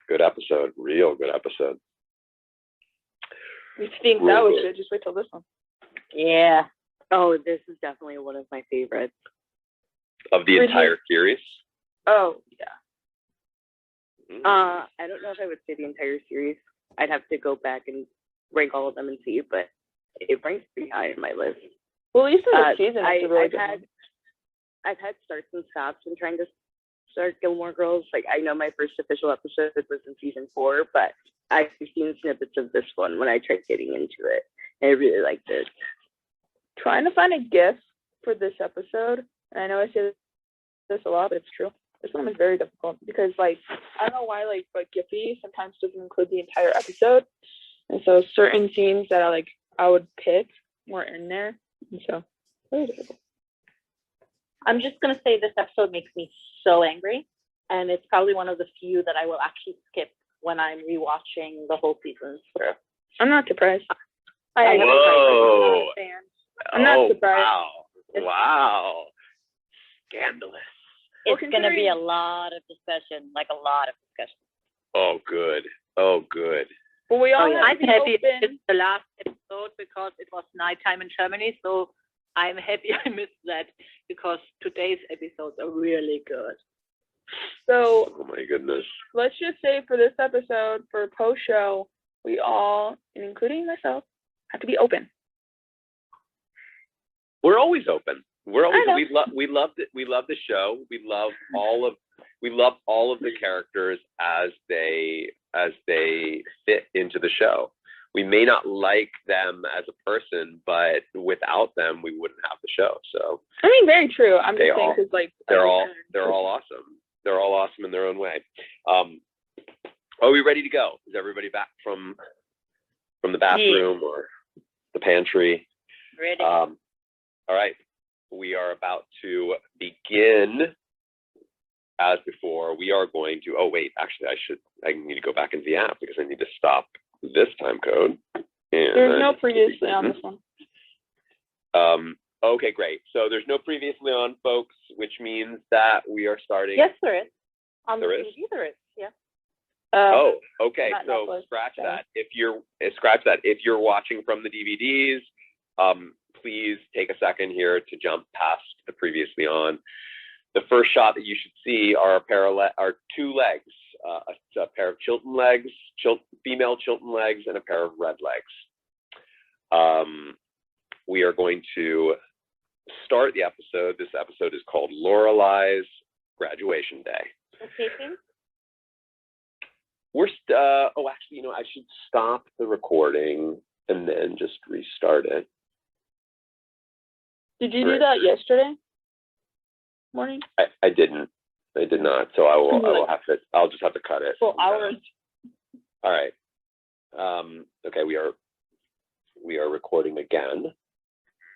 Good episode, real good episode. You think that was good? Just wait till this one. Yeah. Oh, this is definitely one of my favorites of the entire series. Oh yeah. I don't know if I would say the entire series. I'd have to go back and rank all of them and see, but it ranks pretty high in my list. Well, at least in the season, I've had starts and stops in trying to start Gilmore Girls. Like, I know my first official episode was in season 4, but I've seen snippets of this one when I tried getting into it, and I really liked it. Trying to find a GIF for this episode, and I know I say this a lot, but it's true. This one was very difficult because, like, I don't know why, like, but Giphy sometimes doesn't include the entire episode, and so certain scenes that I would pick weren't in there, and so very difficult. I'm just gonna say this episode makes me so angry, and it's probably one of the few that I will actually skip when I'm rewatching the whole season through. I'm not surprised. Whoa! I'm not surprised. Wow! Scandalous. It's going to be a lot of discussion, like a lot of discussion. Oh, good. Oh, good. Well, we all I'm happy it's the last episode because it was nighttime in Germany, so I'm happy I missed that because today's episodes are really good. So, oh my goodness. Let's just say for this episode, for post-show, we all, and including myself, have to be open. We're always open. We're always we love the show. We love all of the characters as they fit into the show. We may not like them as a person, but without them, we wouldn't have the show. So I mean, very true. I'm just saying because like they're all awesome. They're all awesome in their own way. Are we ready to go? Is everybody back from the bathroom or the pantry? Ready. All right. We are about to begin. As before, we are going to. Oh wait, actually, I need to go back into the app because I need to stop this time code. And there's no previously on this one. Okay, great. So there's no previously on, folks, which means that we are starting. Yes, there is. On there the TV, there is. Yeah. Okay. So scratch that. If you're watching from the DVDs, please take a second here to jump past the previously on. The first shot that you should see are two legs, a pair of Chilton legs, female Chilton legs, and a pair of red legs. We are going to start the episode. This episode is called Lorelai's Graduation Day. Okay. Actually, I should stop the recording and then just restart it. Did you do that yesterday morning? I didn't. I did not. So I'll just have to cut it. Well, hours. All right. Okay, we are recording again.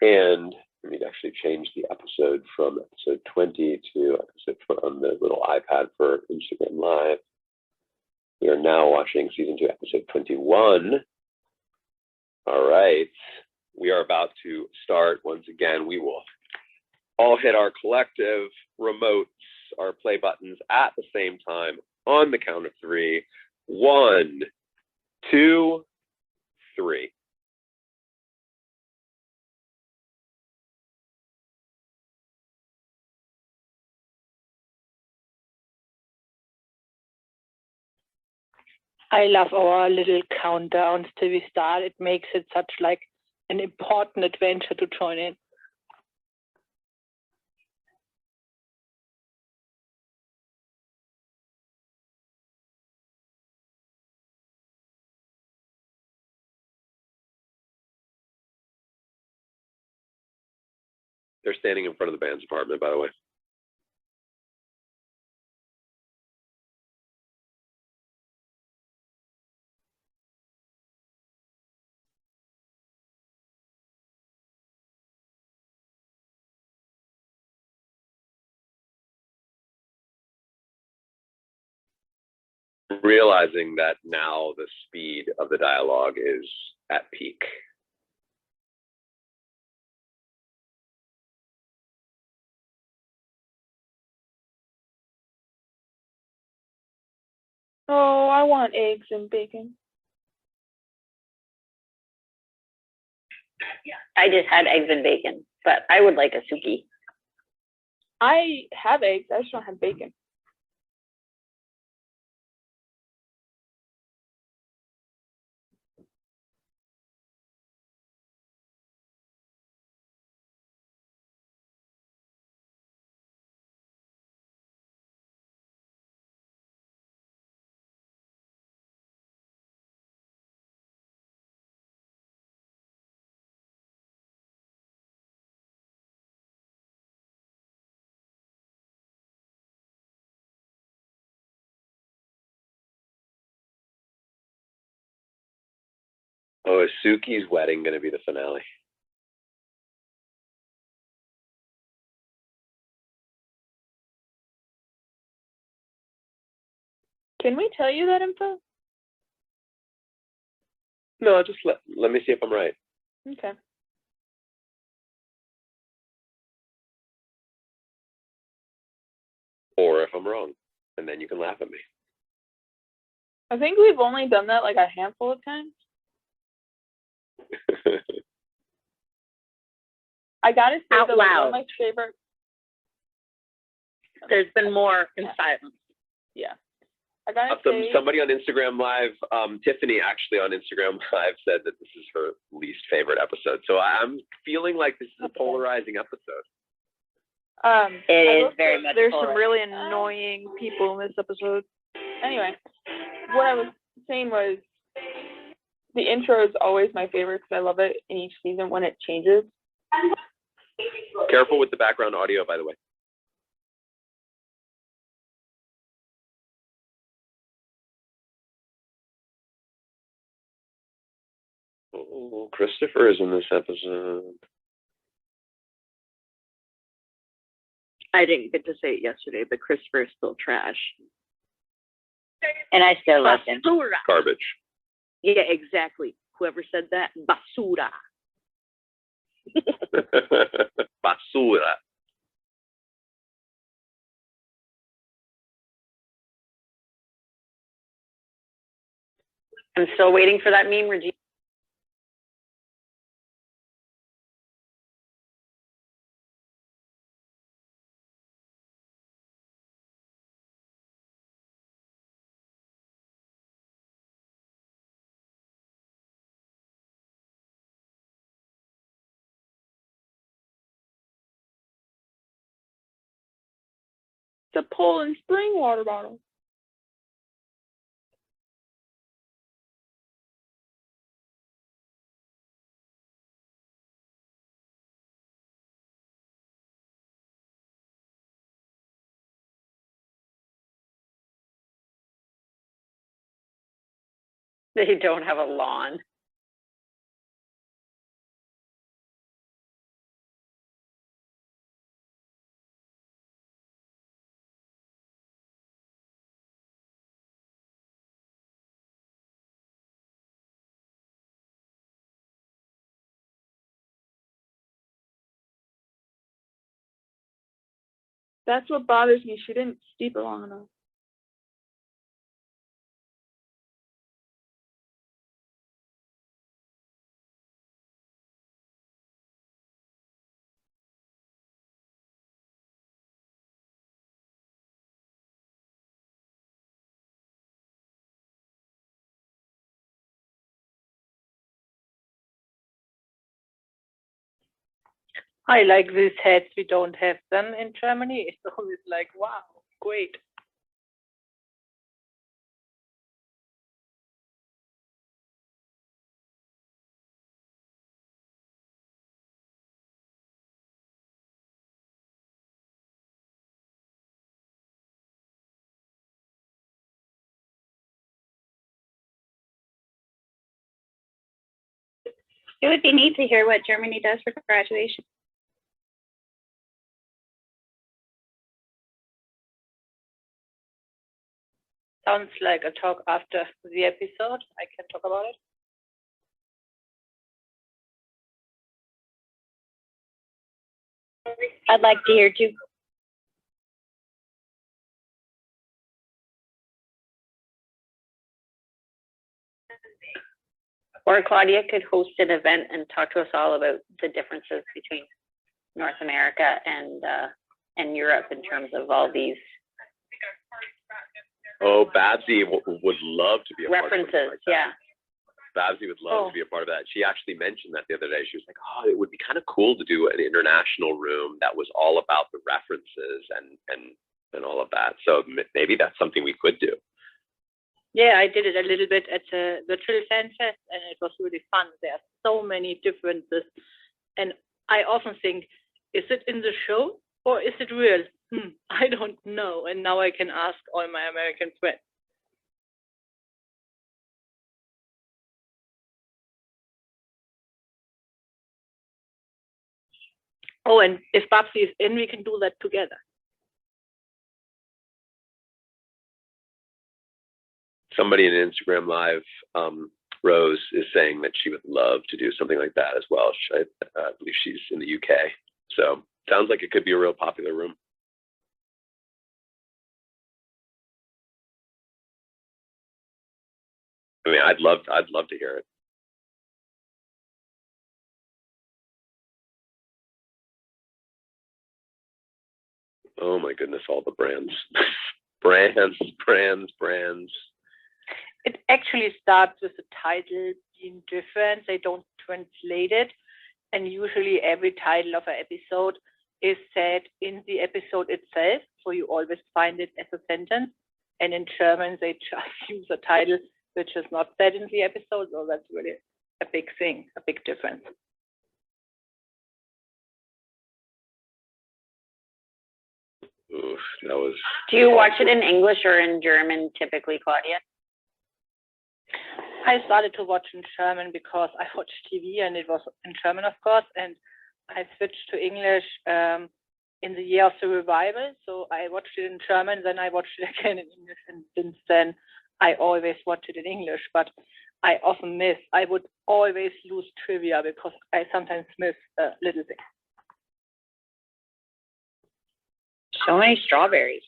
And let me actually change the episode from episode 20 to episode on the little iPad for Instagram Live. We are now watching season 2, episode 21. All right. We are about to start once again. We will all hit our collective remotes, our play buttons at the same time on the count of 3. 1, 2, 3. I love our little countdowns till we start. It makes it such like an important adventure to join in. They're standing in front of the band's apartment, by the way. Realizing that now the speed of the dialogue is at peak. Oh, I want eggs and bacon. I just had eggs and bacon, but I would like a suki. I have eggs. I just don't have bacon. Oh, is Suki's wedding going to be the finale? Can we tell you that info? No, just let me see if I'm right. Okay. Or if I'm wrong. And then you can laugh at me. I think we've only done that like a handful of times. I gotta say Out that like, one loud. of my favorite. There's been more in silence. Yeah. I gotta say. Somebody on Instagram Live, Tiffany actually on Instagram Live said that this is her least favorite episode. So I'm feeling like this is a polarizing episode. It is very much. There's polarized. some really annoying people in this episode. Anyway, what I was saying was the intro is always my favorite because I love it in each season when it changes. Careful with the background audio, by the way. Oh, Christopher is in this episode. I didn't get to say it yesterday, but Christopher is still trash. And I still love him. Basura. Garbage. Yeah, exactly. Whoever said that, basura. Basura. I'm still waiting for that meme, Regina. The Poland spring water bottle. They don't have a lawn. That's what bothers me. She didn't steep it long enough. I like these hats. We don't have them in Germany. It's always like, wow, great. It would be neat to hear what Germany does for graduation. Sounds like a talk after the episode. I can talk about it. I'd like to hear too. Or Claudia could host an event and talk to us all about the differences between North America and Europe in terms of all these Oh, Babsy would love to be a references. part of like that. Yeah. Babsy would love to be a part of that. She actually mentioned that the other day. She was like, "Oh, it would be kind of cool to do an international room that was all about the references and all of that." So maybe that's something we could do. Yeah, I did it a little bit at the Virtual Fan Fest, and it was really fun. There are so many differences, and I often think, is it in the show or is it real? I don't know, and now I can ask all my American friends. Oh, and if Babsy is in, we can do that together. Somebody in Instagram Live, Rose, is saying that she would love to do something like that as well. I believe she's in the UK. So sounds like it could be a real popular room. I mean, I'd love to hear it. Oh my goodness, all the brands. brands. It actually starts with the title being different. They don't translate it. And usually every title of an episode is said in the episode itself. So you always find it as a sentence. And in German, they just use a title which is not said in the episode. So that's really a big thing, a big difference. Oof, that was. Do you watch it in English or in German typically, Claudia? I started to watch in German because I watched TV and it was in German, of course, and I switched to English in the year of the revival. So I watched it in German, then I watched it again in English, and since then I always watch it in English. But I often miss. I would always lose trivia because I sometimes miss little things. So many strawberries.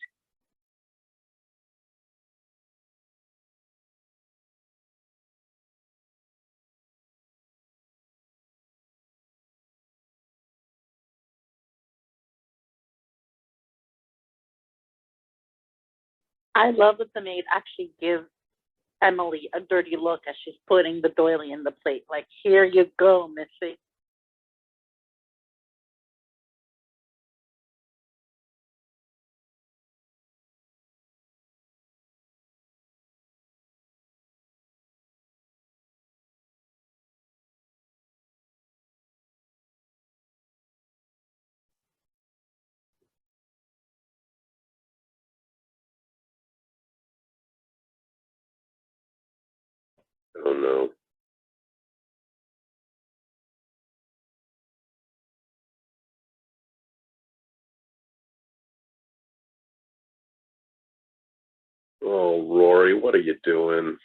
I love that the maid actually gives Emily a dirty look as she's putting the doily in the plate. Like, here you go, Missy. Oh no. Oh, Rory, what are you doing?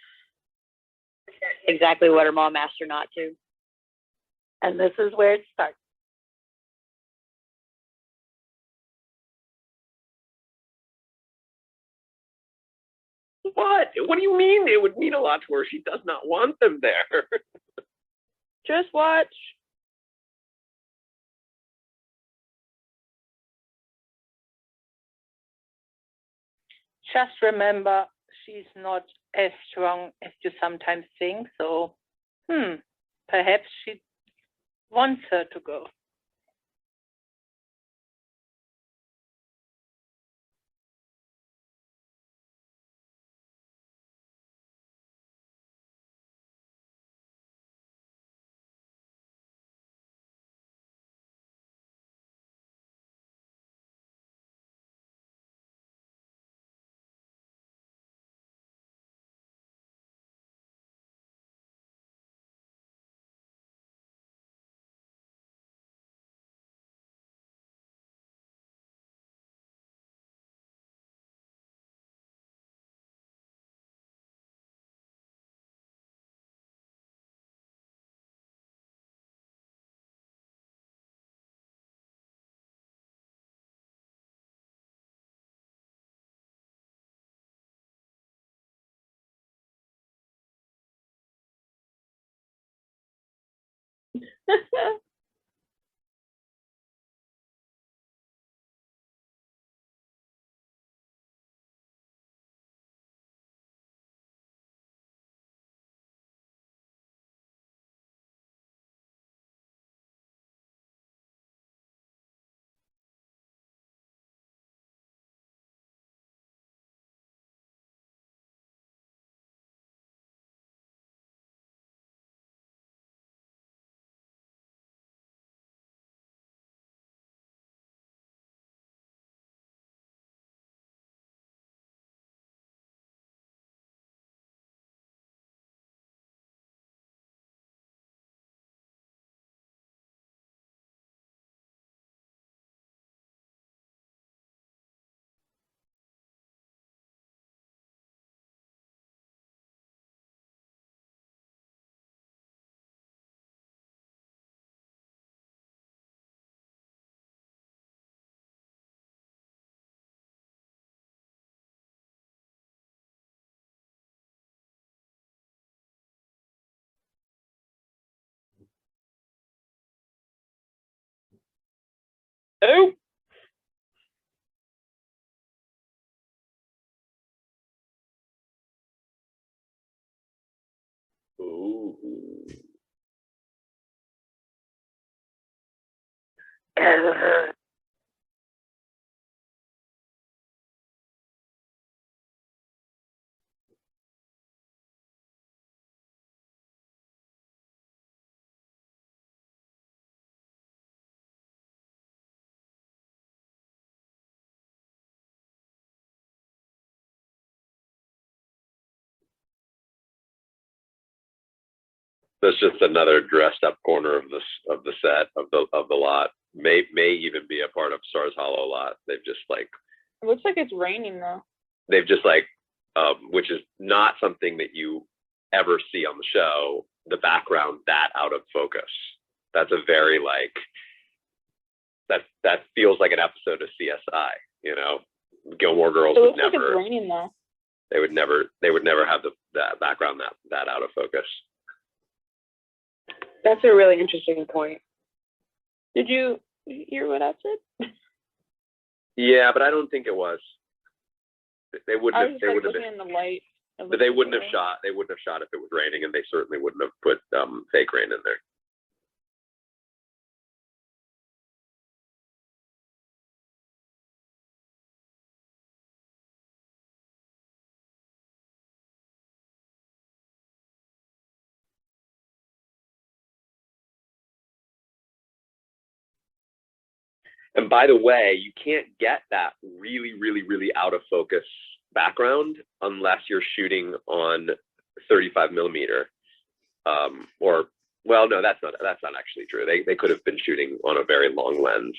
Exactly what her mom asked her not to. And this is where it starts. What? What do you mean? It would mean a lot to her. She does not want them there. Just watch. Just remember, she's not as strong as you sometimes think. So, perhaps she wants her to go. Oh. Ooh. That's just another dressed up corner of the set of the lot. May even be a part of Stars Hollow lot. They've just like It looks like it's raining though. they've just like which is not something that you ever see on the show, the background that out of focus. That's a very like that feels like an episode of CSI, you know. Gilmore Girls It would looks like never it's raining though. they would never have that background that out of focus. That's a really interesting point. Did you hear what I said? Yeah, but I don't think it was. They I wouldn't was have. just They like would have looking been. in the light. But they wouldn't have shot. They wouldn't have shot if it was raining, and they certainly wouldn't have put fake rain in there. And by the way, you can't get that really, really, really out of focus background unless you're shooting on 35 millimeter. Or well, no, that's not actually true. They could have been shooting on a very long lens,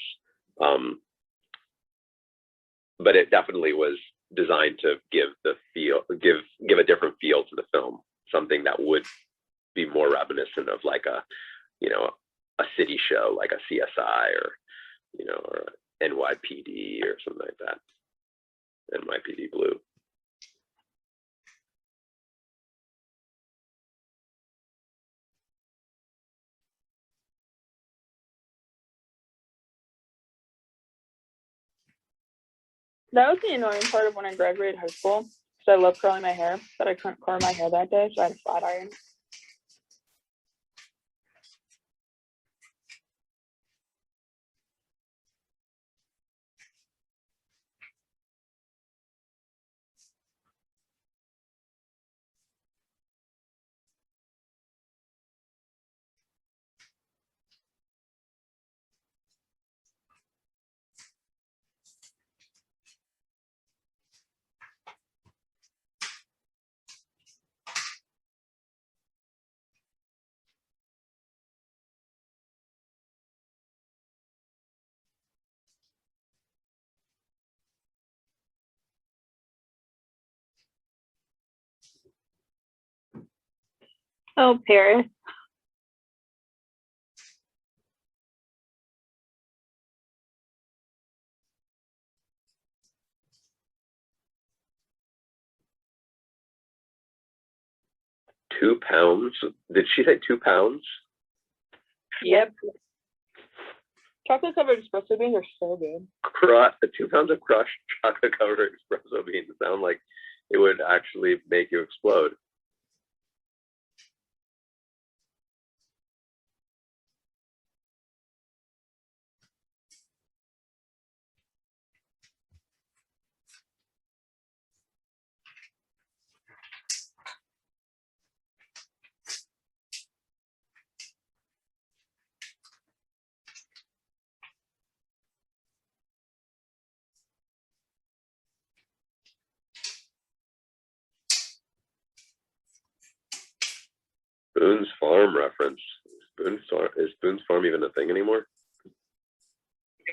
but it definitely was designed to give a different feel to the film, something that would be more reminiscent of like a city show like a CSI or NYPD or something like that. NYPD Blue. That was the annoying part of when I graduated high school, because I love curling my hair, but I couldn't curl my hair that day, so I had a flat iron. Oh, Paris. £2? Did she say £2? Yep. Chocolate covered espresso beans are so good. 2 pounds of crushed chocolate covered espresso beans sound like it would actually make you explode. Boone's Farm reference. Is Boone's Farm even a thing anymore?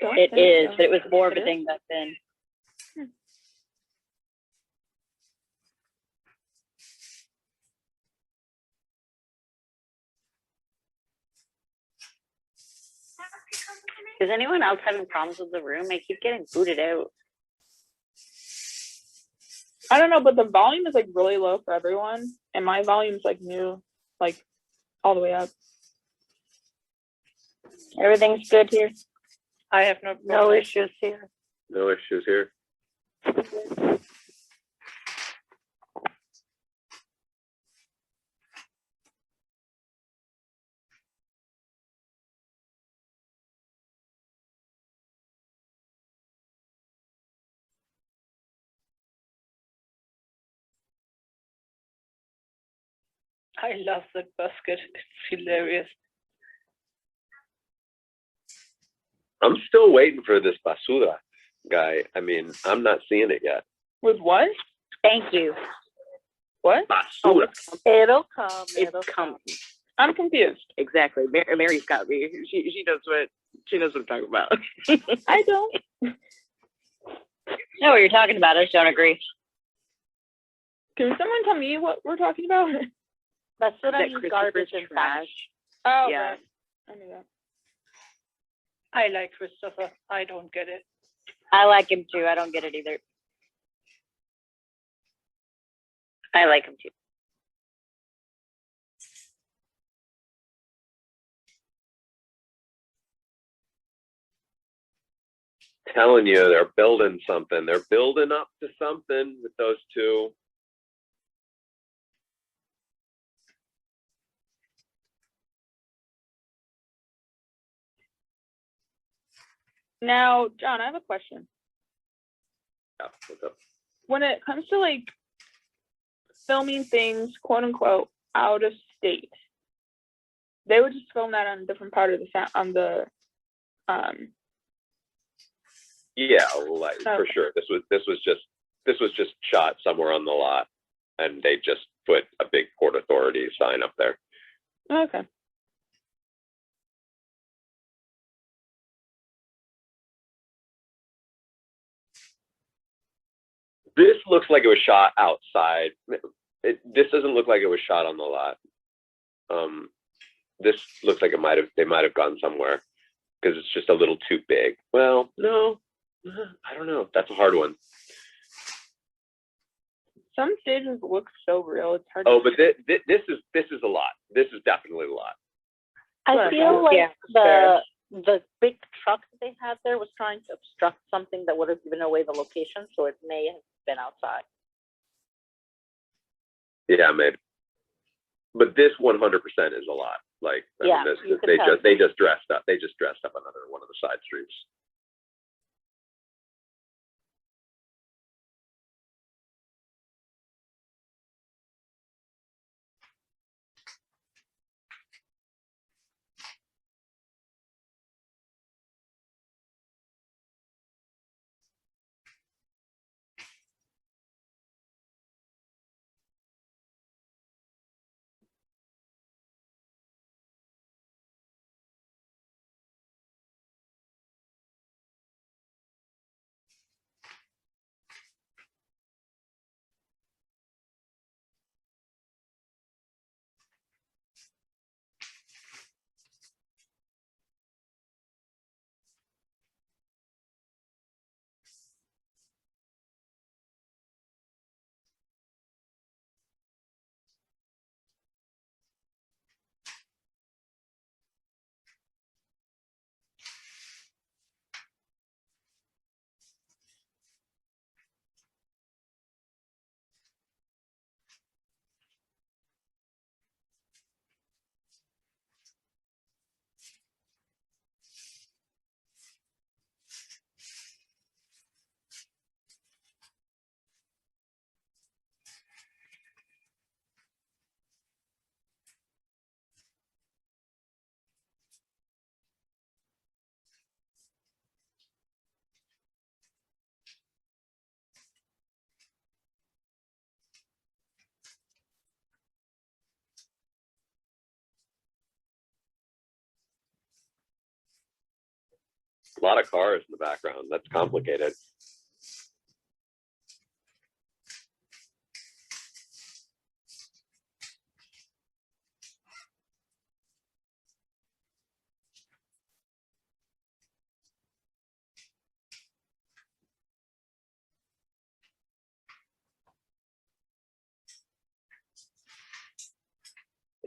It is, but it was more of a thing back then. Is anyone else having problems with the room? I keep getting booted out. I don't know, but the volume is like really low for everyone, and my volume's like new, like all the way up. Everything's good here. I have no No issues here. No issues here. I love that basket. It's hilarious. I'm still waiting for this basura guy. I mean, I'm not seeing it yet. With what? Thank you. What? Basura. It'll come. It's It'll coming. I'm confused. Exactly. Mary's got me. She knows what I'm talking about. I don't. I know what you're talking about. I just don't agree. Can someone tell me what we're talking about? That's what I That mean. Christopher's Garbage and trash. Oh, Yeah. right. I knew that. I like Christopher. I don't get it. I like him too. I don't get it either. I like him too. Telling you, they're building something. They're building up to something with those two. Now, John, I have a question. Yeah, what's up? When it comes to like filming things, quote unquote, out of state, they would just film that on a different part of the sound on the Yeah, like, for Okay. sure. This was just shot somewhere on the lot, and they just put a big Port Authority sign up there. Okay. This looks like it was shot outside. This doesn't look like it was shot on the lot. This looks like they might have gone somewhere because it's just a little too big. Well, no, I don't know. That's a hard one. Some stages look so real. It's hard. Oh, to but this is a lot. This is definitely a lot. I Right. feel like fair. the big truck that they had there was trying to obstruct something that would have given away the location, so it may have been outside. Yeah, maybe. But this 100% is a lot. Like, I Yeah, mean, you could tell. they just dressed up. They just dressed up another one of the side streets. A lot of cars in the background. That's complicated.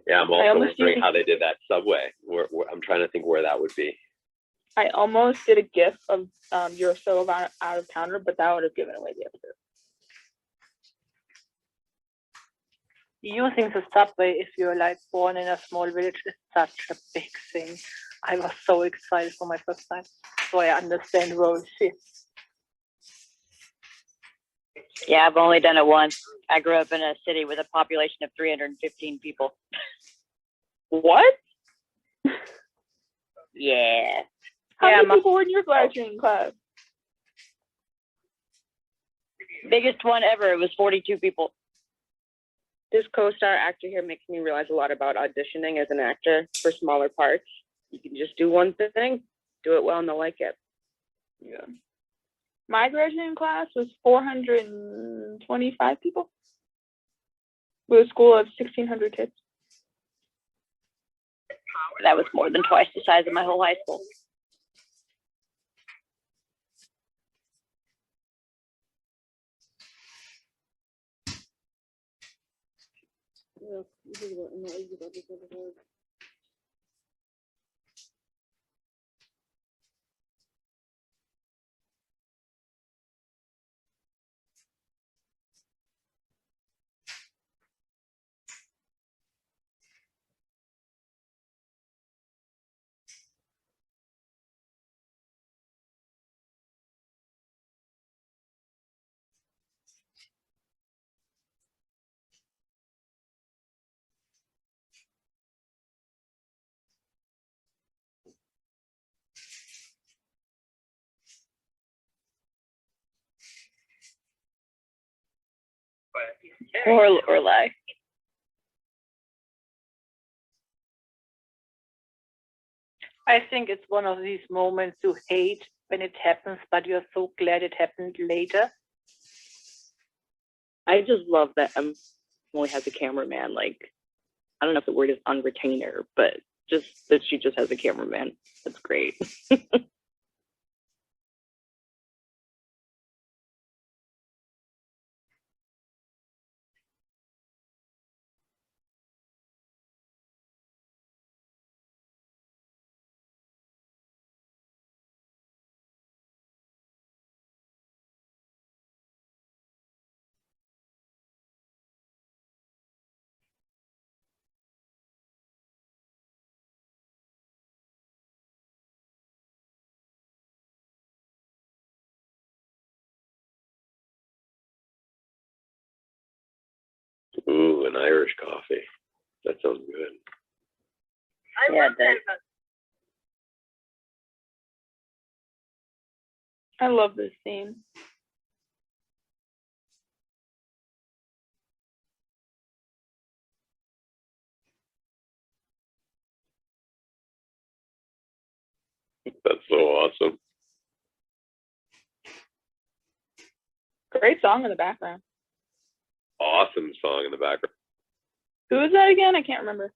Yeah, I'm also wondering how they did that subway. I'm trying to think where that would be. I almost did a GIF of You're So Out of Towner, but that would have given away the episode. Using the subway if you're like born in a small village is such a big thing. I was so excited for my first time, so I understand Rory's fear. Yeah, I've only done it once. I grew up in a city with a population of 315 people. What? Yeah. How many people were in your graduating class? Biggest one ever. It was 42 people. This co-star actor here makes me realize a lot about auditioning as an actor for smaller parts. You can just do one thing, do it well, and they'll like it. Yeah. My graduating class was 425 people. With a school of 1,600 kids. That was more than twice the size of my whole high school. Or Lorelai. I think it's one of these moments you hate when it happens, but you're so glad it happened later. I just love that Emily has a cameraman. Like, I don't know if the word is on retainer, but just that she just has a cameraman. That's great. Ooh, an Irish coffee. That sounds good. Yeah, it does. I love this scene. That's so awesome. Great song in the background. Awesome song in the background. Who is that again? I can't remember.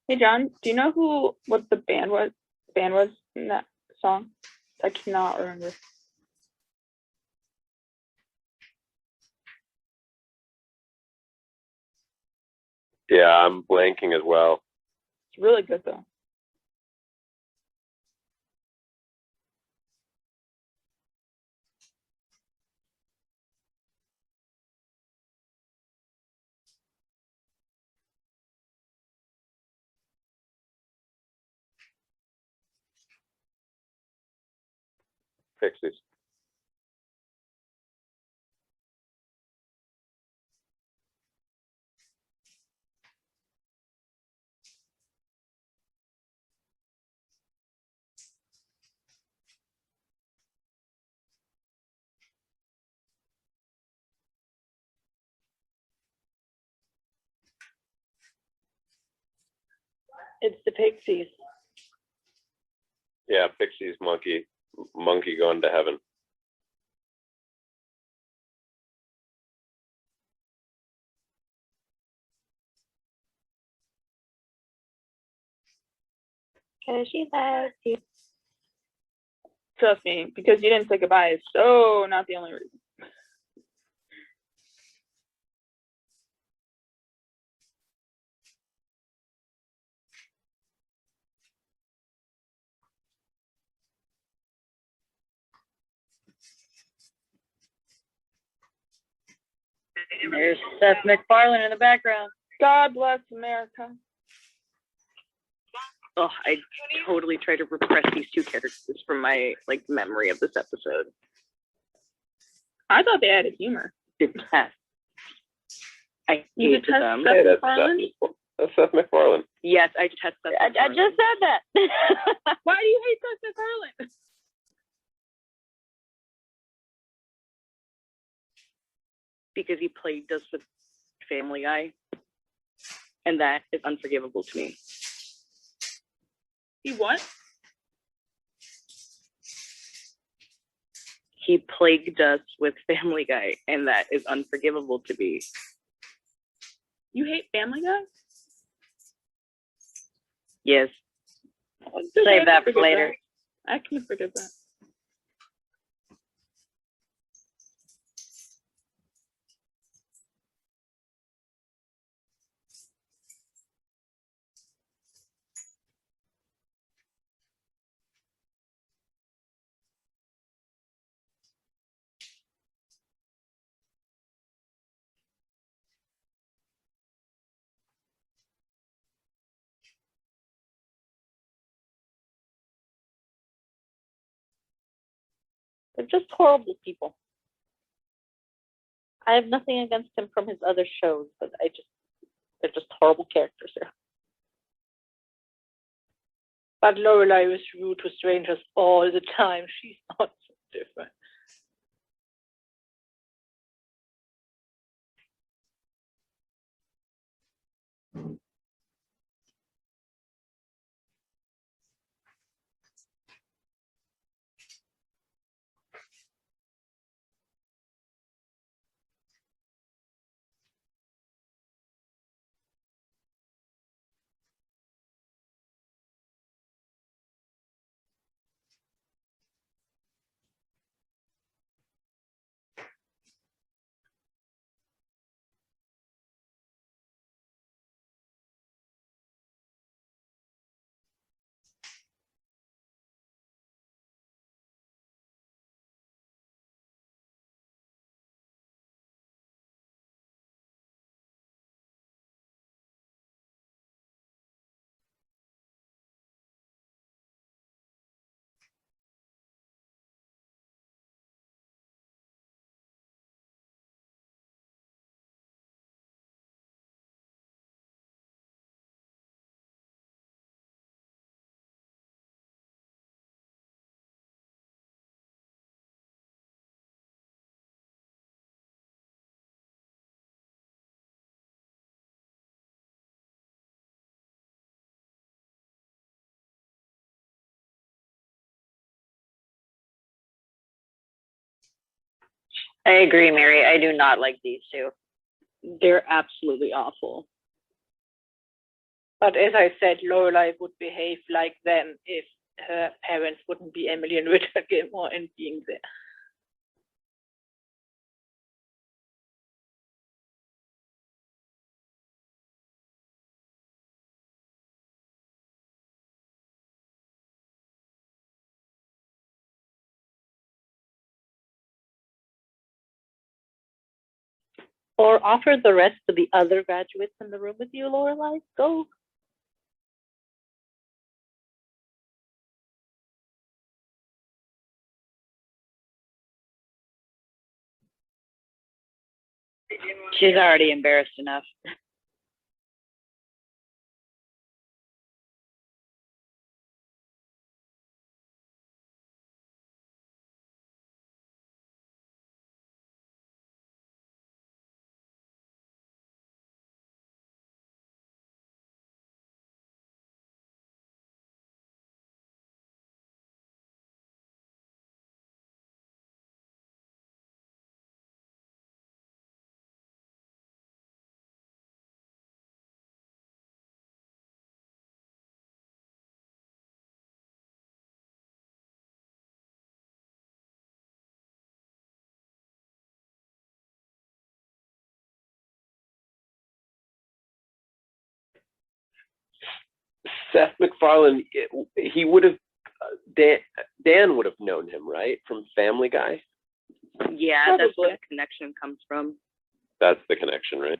Hey John, do you know what the band was in that song? I cannot remember. Yeah, I'm blanking as well. It's really good though. Pixies. It's the Pixies. Yeah, Pixies, monkey going to heaven. Cause she loves you. Trust me, because you didn't say goodbye is so not the only reason. There's Seth MacFarlane in the background. God bless America. Oh, I totally try to repress these two characters from my memory of this episode. I thought they added humor. I You hated detest them. Seth Hey, that's MacFarlane? Seth MacFarlane. Yes, I detest Seth I MacFarlane. just said that. Why do you hate Seth MacFarlane? Because he plagued us with Family Guy, and that is unforgivable to me. He what? He plagued us with Family Guy, and that is unforgivable to me. You hate Family Guy? Yes. Save that for later. I can forgive that. They're just horrible people. I have nothing against him from his other shows, but they're just horrible characters here. But Lorelai was rude to strangers all the time. She's not so different. I agree, Mary. I do not like these two. They're absolutely awful. But as I said, Lorelai would behave like them if her parents wouldn't be Emily and Richard Gilmore and being there. Or offer the rest to the other graduates in the room with you, Lorelai. Go. She's already embarrassed enough. Seth MacFarlane, he would have, Dan would have known him, right? From Family Guy? Yeah, that's where Probably. the connection comes from. That's the connection, right?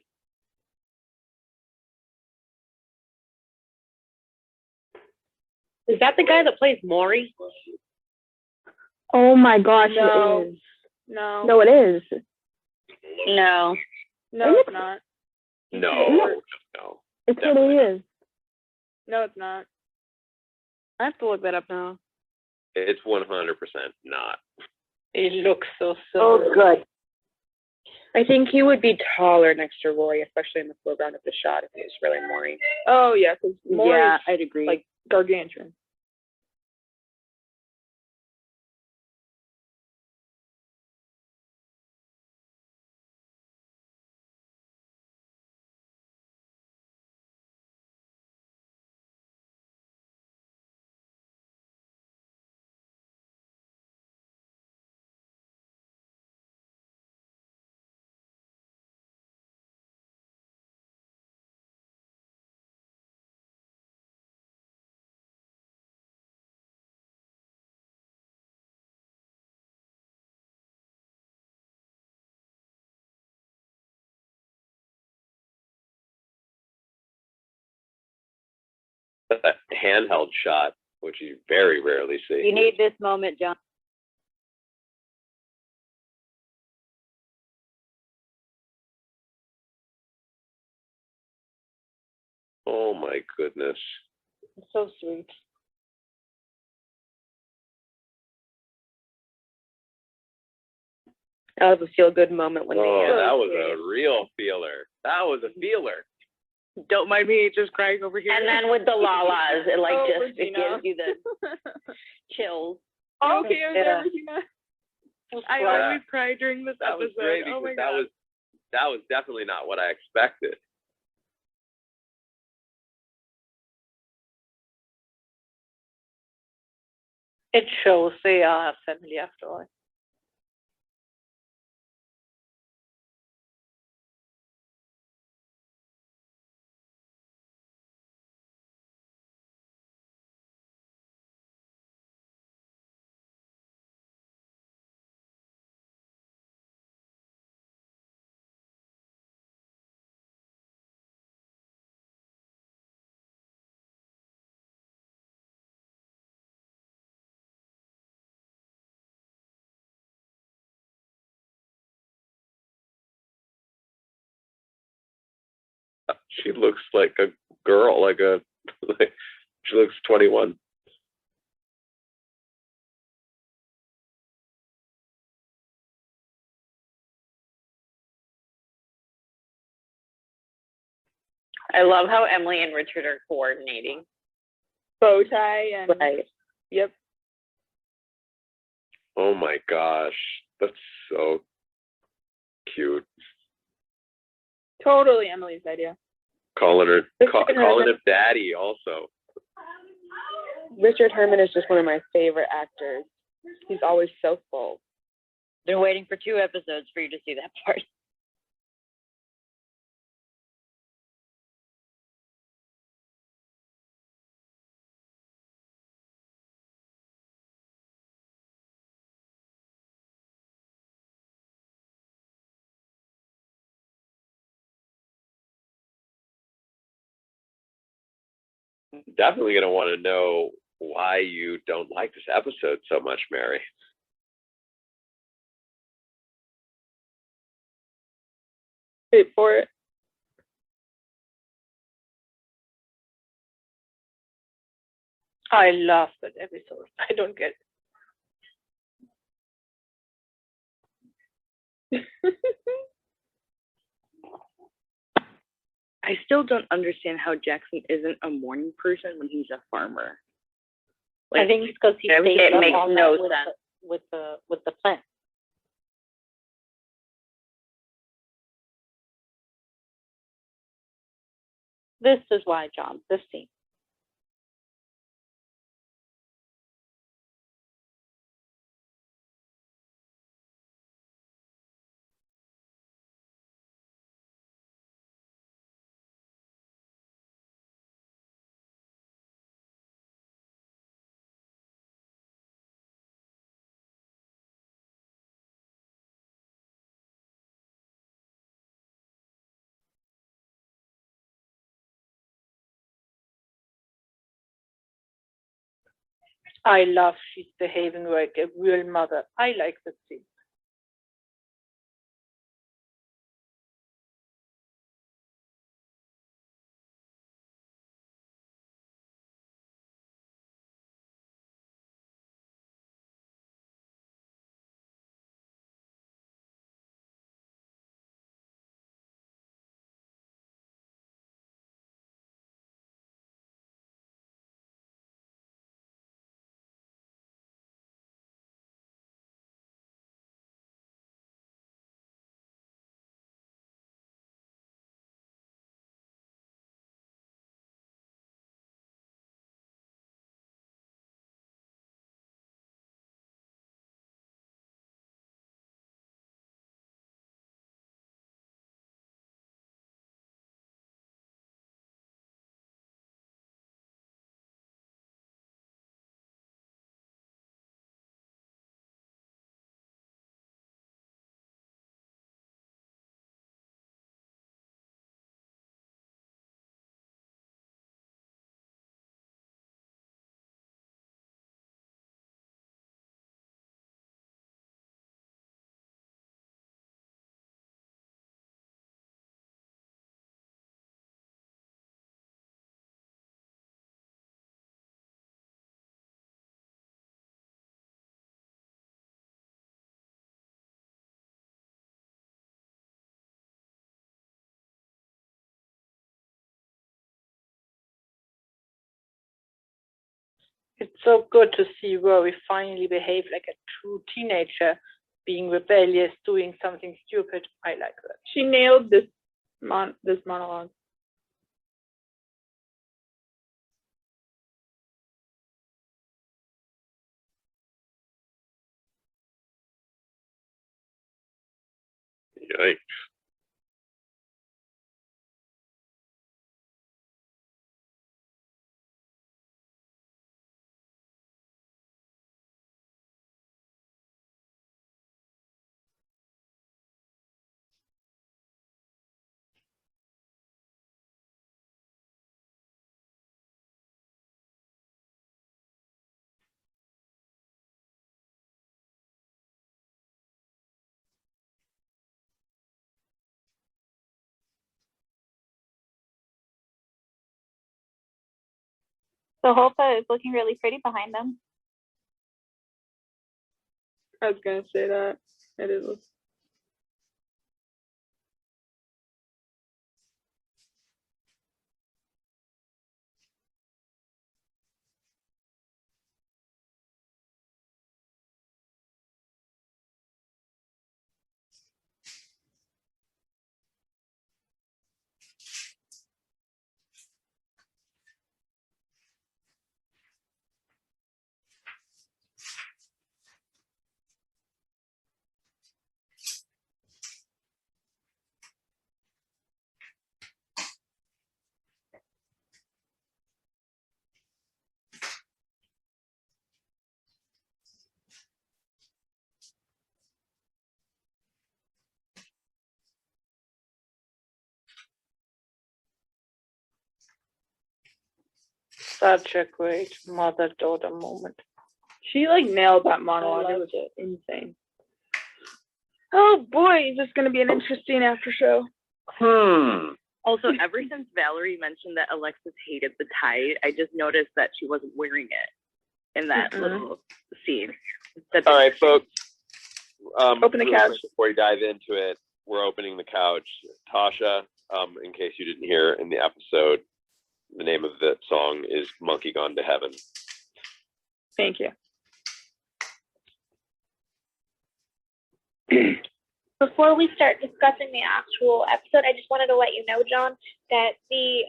Is that the guy that plays Maury? Oh my gosh, No. it is. No. No, it is. No. No, it's not. No. It totally is. No, it's not. I have to look that up now. It's 100% not. It looks so Oh, good. I think he would be taller next to Rory, especially in the foreground of the shot if he was really Maury. Oh yeah, because more Yeah, is I'd agree. like gargantuan. That handheld shot, which you very rarely see. You need this moment, John. Oh my goodness. so sweet. That was a feel-good moment when Oh, they. that was a real feeler. That was a feeler. Don't mind me just crying over here. And then with the la-las, it like Oh, just it Regina. gives you the chills. Okay, I was Yeah. there, Regina. I Yeah. always cry during this That was episode. great Oh because my god. that was definitely not what I expected. It shows they are a family after all. She looks like a girl, like she looks 21. I love how Emily and Richard are coordinating. Bow tie and Right. yep. Oh my gosh, that's so cute. Totally Emily's idea. Calling Richard calling Herman. him daddy also. Richard Herman is just one of my favorite actors. He's always so full. Been waiting for 2 episodes for you to see that part. Definitely gonna want to know why you don't like this episode so much, Mary. Wait for it. I love that episode. I don't get it. I still don't understand how Jackson isn't a morning person when he's a farmer. I think it's because he stays it up makes all no night sense. with the plant. This is why, John. This scene. I love she's behaving like a real mother. I like that scene. It's so good to see Rory finally behave like a true teenager, being rebellious, doing something stupid. I like that. She nailed this monologue. Yikes. So Hopa is looking really pretty behind them. I was gonna say that. It is. Such a great mother-daughter moment. She like nailed that monologue. It was insane. Oh boy, is this gonna be an interesting after show. Also, ever since Valerie mentioned that Alexis hated the tie, I just noticed that she wasn't wearing it in that little scene. All right, folks. Open the really couch. quick before we dive into it, we're opening the couch. Tasha, in case you didn't hear in the episode, the name of the song is Monkey Gone to Heaven. Thank you. Before we start discussing the actual episode, I just wanted to let you know, John, that the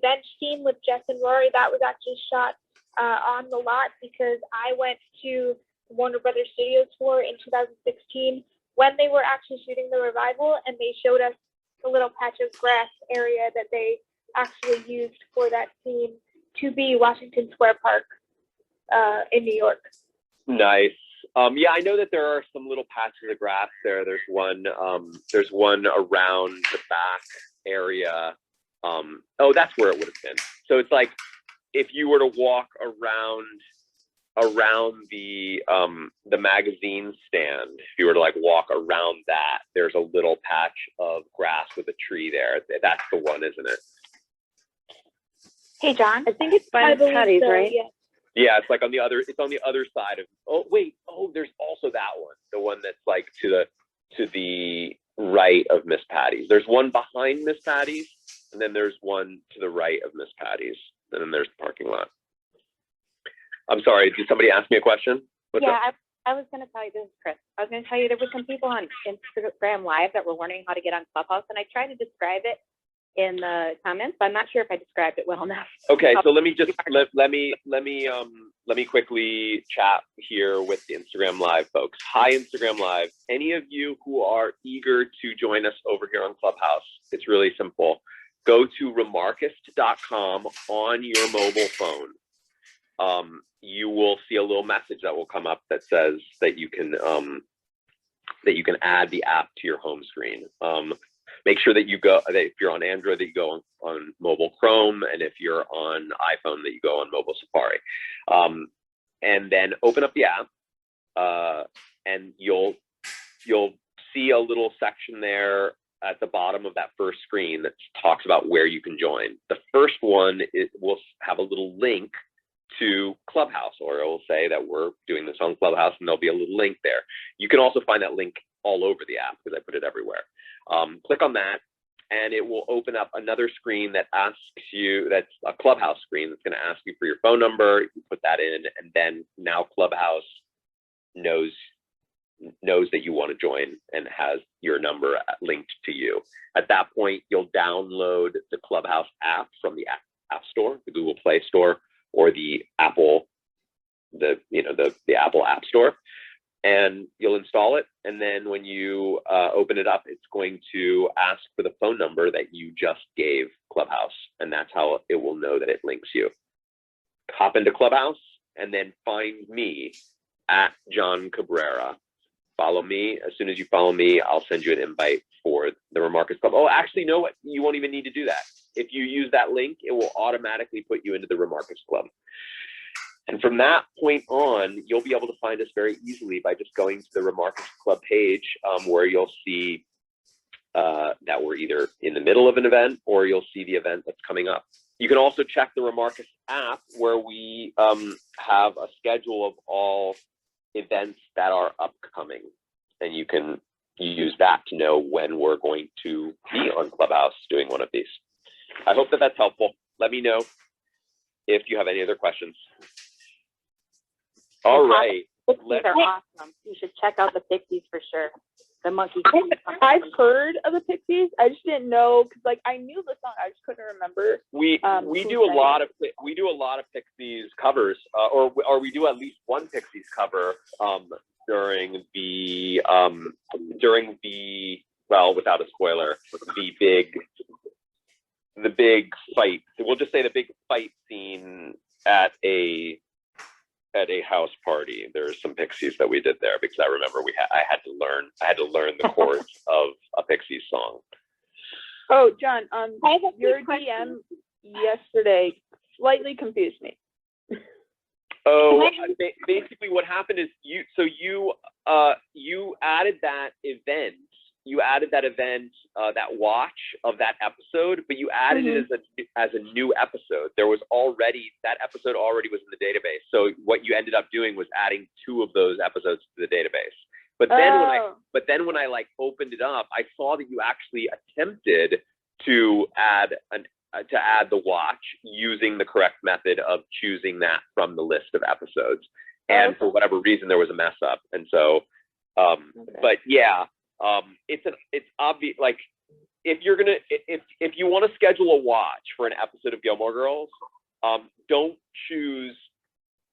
bench scene with Jess and Rory, that was actually shot on the lot because I went to Warner Brothers Studios tour in 2016 when they were actually shooting the revival, and they showed us the little patch of grass area that they actually used for that scene to be Washington Square Park in New York. Nice. Yeah, I know that there are some little patches of grass there. There's one around the back area. Oh, that's where it would have been. So it's like if you were to walk around the magazine stand, if you were to like walk around that, there's a little patch of grass with a tree there. That's the one, isn't it? Hey, John. I think it's by Patty's, right? Yeah. Yeah, it's like on the other side of. Oh wait, there's also that one, the one that's like to the right of Miss Patty's. There's one behind Miss Patty's, and then there's one to the right of Miss Patty's, and then there's the parking lot. I'm sorry, did somebody ask me a question? What's up? I was going to tell you, this is Chris. I was going to tell you there were some people on Instagram Live that were wondering how to get on Clubhouse, and I tried to describe it in the comments, but I'm not sure if I described it well enough. Okay, so let me just let me quickly chat here with the Instagram Live folks. Hi, Instagram Live. Any of you who are eager to join us over here on Clubhouse, it's really simple. Go to remarkist.com on your mobile phone. You will see a little message that will come up that says that you can add the app to your home screen. Make sure that if you're on Android, that you go on mobile Chrome, and if you're on iPhone, that you go on mobile Safari. And then open up the app, and you'll see a little section there at the bottom of that first screen that talks about where you can join. The first one will have a little link to Clubhouse, or it will say that we're doing this on Clubhouse, and there'll be a little link there. You can also find that link all over the app because I put it everywhere. Click on that, and it will open up another screen that asks you, that's a Clubhouse screen that's going to ask you for your phone number. You put that in, and then now Clubhouse knows that you want to join and has your number linked to you. At that point, you'll download the Clubhouse app from the App Store, the Google Play Store, or the Apple Apple App Store, and you'll install it. And then when you open it up, it's going to ask for the phone number that you just gave Clubhouse, and that's how it will know that it links you. Hop into Clubhouse and then find me at John Cabrera. Follow me. As soon as you follow me, I'll send you an invite for the Remarkers Club. Oh, actually, you know what? You won't even need to do that. If you use that link, it will automatically put you into the Remarkers Club. And from that point on, you'll be able to find us very easily by just going to the Remarkers Club page, where you'll see that we're either in the middle of an event, or you'll see the event that's coming up. You can also check the Remarkers app, where we have a schedule of all events that are upcoming, and you can use that to know when we're going to be on Clubhouse doing one of these. I hope that that's helpful. Let me know if you have any other questions. All right. Pixies are awesome. You should check out the Pixies for sure. The monkey. I've heard of the Pixies. I just didn't know, because like I knew the song, I just couldn't remember. We do a lot of Pixies covers, or we do at least one Pixies cover during the well, without a spoiler, the big fight. We'll just say the big fight scene at a house party. There's some Pixies that we did there, because I remember I had to learn the chords of a Pixies song. Oh, John, your DM yesterday slightly confused me. Oh, basically what happened is you added that event that event, that watch of that episode, but you added it as a new episode. There was already, that episode already was in the database. So what you ended up doing was adding 2 of those episodes to the database. But then when I like opened it up, I saw that you actually attempted to add the watch using the correct method of choosing that from the list of episodes. And for whatever reason, there was a mess up. And so, but yeah, it's obvious, like, if you want to schedule a watch for an episode of Gilmore Girls, don't choose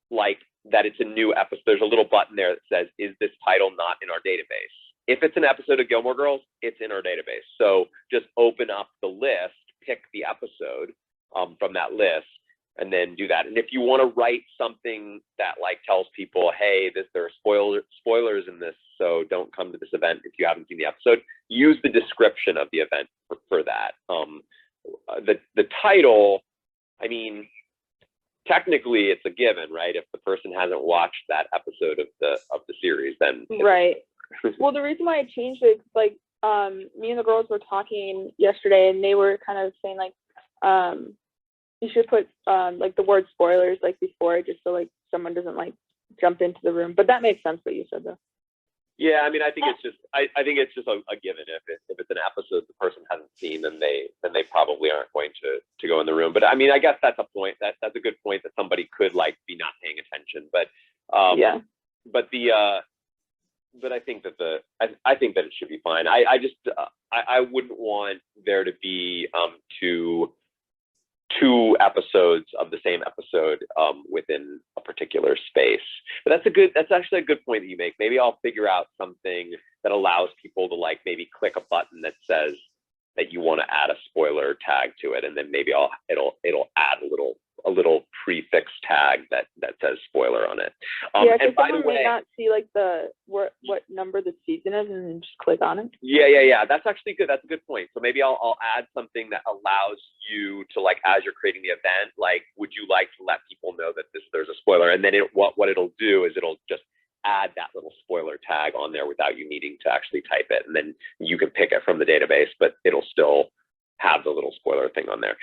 like that it's a new episode. There's a little button there that says, is this title not in our database? If it's an episode of Gilmore Girls, it's in our database. So just open up the list, pick the episode from that list, and then do that. And if you want to write something that like tells people, hey, there are spoilers in this, so don't come to this event if you haven't seen the episode, use the description of the event for that. The title, I mean, technically it's a given, right? If the person hasn't watched that episode of the series, then right. Well, the reason why I changed it, like, me and the girls were talking yesterday, and they were kind of saying like, you should put like the word spoilers like before it, just so like someone doesn't like jump into the room. But that makes sense what you said though. Yeah, I mean, I think it's just I think it's just a given. If it's an episode the person hasn't seen, then they probably aren't going to go in the room. But I mean, I guess that's a point. That's a good point, that somebody could like be not paying attention. But yeah. But I think that I think that it should be fine. I just I wouldn't want there to be two episodes of the same episode within a particular space. But that's actually a good point that you make. Maybe I'll figure out something that allows people to like maybe click a button that says that you want to add a spoiler tag to it, and then maybe it'll add a little prefix tag that says spoiler on it. Yeah, because someone may not see like what number the season is and then just click on it. Yeah. That's actually good. That's a good point. So maybe I'll add something that allows you to, like, as you're creating the event, like, would you like to let people know that there's a spoiler? And then what it'll do is it'll just add that little spoiler tag on there without you needing to actually type it. And then you can pick it from the database, but it'll still have the little spoiler thing on there.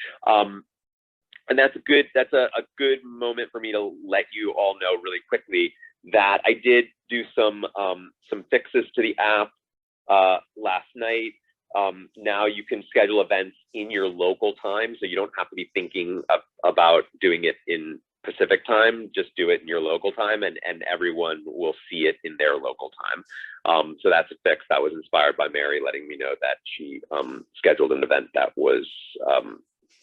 And that's a good moment for me to let you all know really quickly that I did do some fixes to the app last night. Now you can schedule events in your local time, so you don't have to be thinking about doing it in Pacific time. Just do it in your local time, and everyone will see it in their local time. So that's a fix that was inspired by Mary letting me know that she scheduled an event that was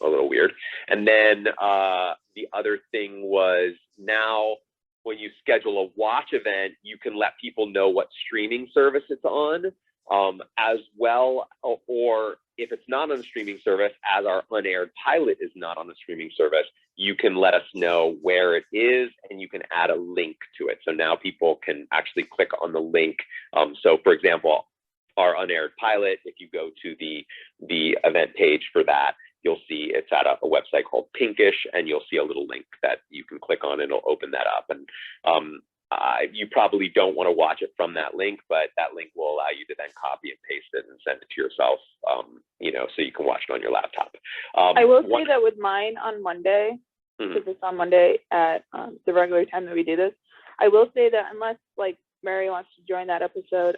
a little weird. And then the other thing was, now when you schedule a watch event, you can let people know what streaming service it's on, as well, or if it's not on a streaming service, as our unaired pilot is not on a streaming service, you can let us know where it is, and you can add a link to it. So now people can actually click on the link. So for example, our unaired pilot, if you go to the event page for that, you'll see it's at a website called Pinkish, and you'll see a little link that you can click on, and it'll open that up. And you probably don't want to watch it from that link, but that link will allow you to then copy and paste it and send it to yourself, so you can watch it on your laptop. I will say that with mine on Monday, because it's on Monday at the regular time that we do this, I will say that unless like Mary wants to join that episode,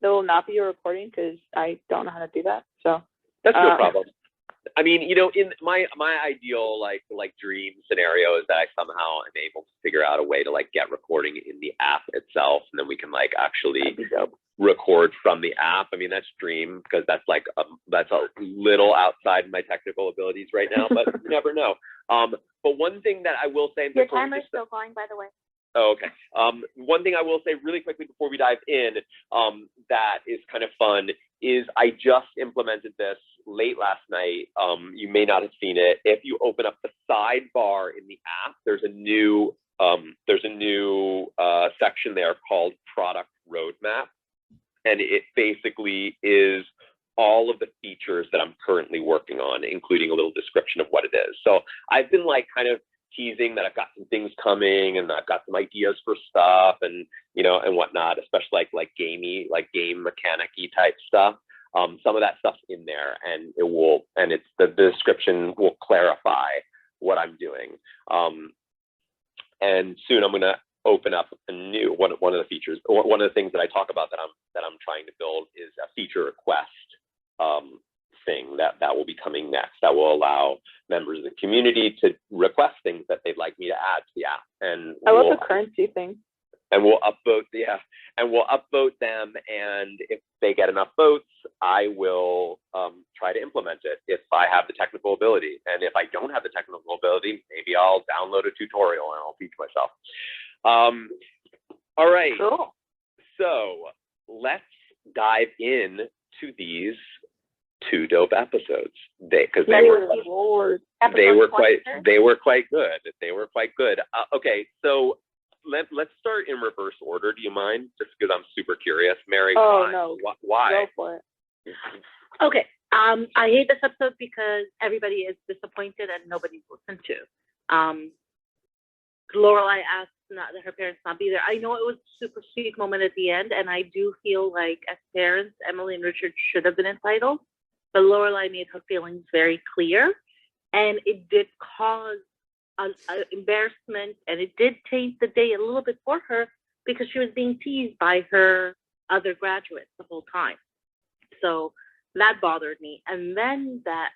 there will not be a recording because I don't know how to do that. So that's no problem. I mean, in my ideal like dream scenario is that I somehow am able to figure out a way to like get recording in the app itself, and then we can like actually record from the app. I mean, that's dream, because that's a little outside my technical abilities right now, but you never know. But one thing that I will say, your timer's still going, by the way. Oh, okay. One thing I will say really quickly before we dive in, that is kind of fun, is I just implemented this late last night. You may not have seen it. If you open up the sidebar in the app, there's a new section there called Product Roadmap, and it basically is all of the features that I'm currently working on, including a little description of what it is. So I've been like kind of teasing that I've got some things coming and I've got some ideas for stuff and, you know, and whatnot, especially like gamey, like game mechanic-y type stuff. Some of that stuff's in there, and it's the description will clarify what I'm doing. And soon I'm going to open up a new one of the features. One of the things that I talk about that I'm trying to build is a feature request thing that will be coming next. That will allow members of the community to request things that they'd like me to add to the app. And I love the currency thing. And we'll upvote them, and if they get enough votes, I will try to implement it if I have the technical ability. And if I don't have the technical ability, maybe I'll download a tutorial and I'll teach myself. All right. Cool. So let's dive in to these 2 dope episodes. They were quite good. They were quite good. Okay, so let's start in reverse order. Do you mind? Just because I'm super curious, Mary. Oh no. Why? Go for it. Okay. I hate this episode because everybody is disappointed and nobody's listened to. Lorelai asked that her parents not be there. I know it was a super sweet moment at the end, and I do feel like as parents, Emily and Richard should have been entitled, but Lorelai made her feelings very clear, and it did cause an embarrassment, and it did taint the day a little bit for her because she was being teased by her other graduates the whole time. So that bothered me. And then that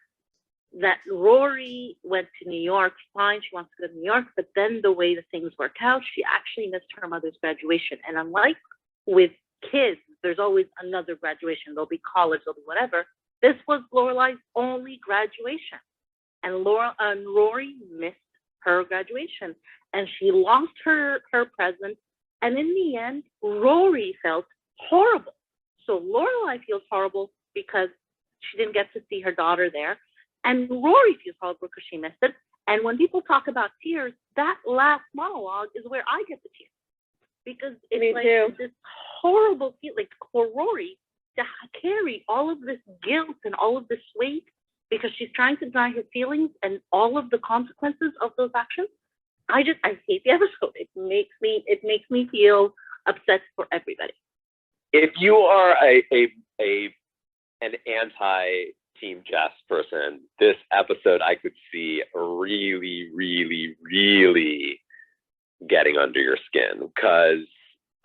Rory went to New York, fine, she wants to go to New York, but then the way the things worked out, she actually missed her mother's graduation. And unlike with kids, there's always another graduation. There'll be college, there'll be whatever. This was Lorelai's only graduation. And Rory missed her graduation. And she lost her present. And in the end, Rory felt horrible. So Lorelai feels horrible because she didn't get to see her daughter there. And Rory feels horrible because she missed it. And when people talk about tears, that last monologue is where I get the tears. Because it's this horrible feeling for Rory to carry all of this guilt and all of this weight because she's trying to deny her feelings and all of the consequences of those actions. I hate the episode. It makes me feel upset for everybody. If you are an anti-Team Jess person, this episode I could see really, really, really getting under your skin because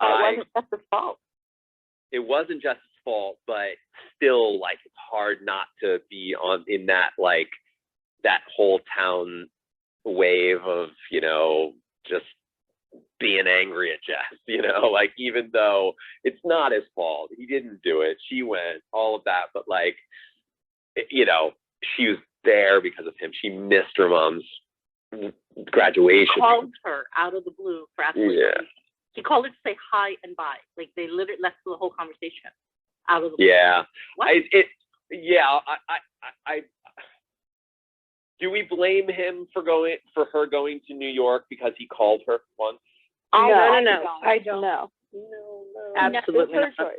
it wasn't Jess's fault. It wasn't Jess's fault, but still, like, it's hard not to be in that, like, that whole town wave of, you know, just being angry at Jess, you know, like, even though it's not his fault, he didn't do it, she went, all of that, but, like, you know, she was there because of him. She missed her mom's graduation. He called her out of the blue for asking. Yeah. He called her to say hi and bye. Like, they literally left the whole conversation out of the blue. Yeah. I do we blame him for her going to New York because he called her once? No. I don't. No. Absolutely No, not.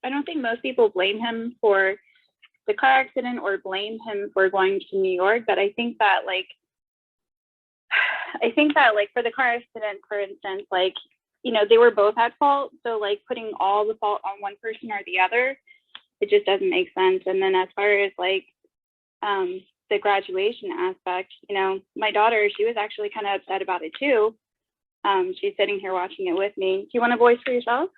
I don't think most people blame him for the car accident or blame him for going to New York, but I think that for the car accident, for instance, like, you know, they were both at fault. So like putting all the fault on one person or the other, it just doesn't make sense. And then as far as like the graduation aspect, you know, my daughter, she was actually kind of upset about it too. She's sitting here watching it with me. Do you want to voice for yourself?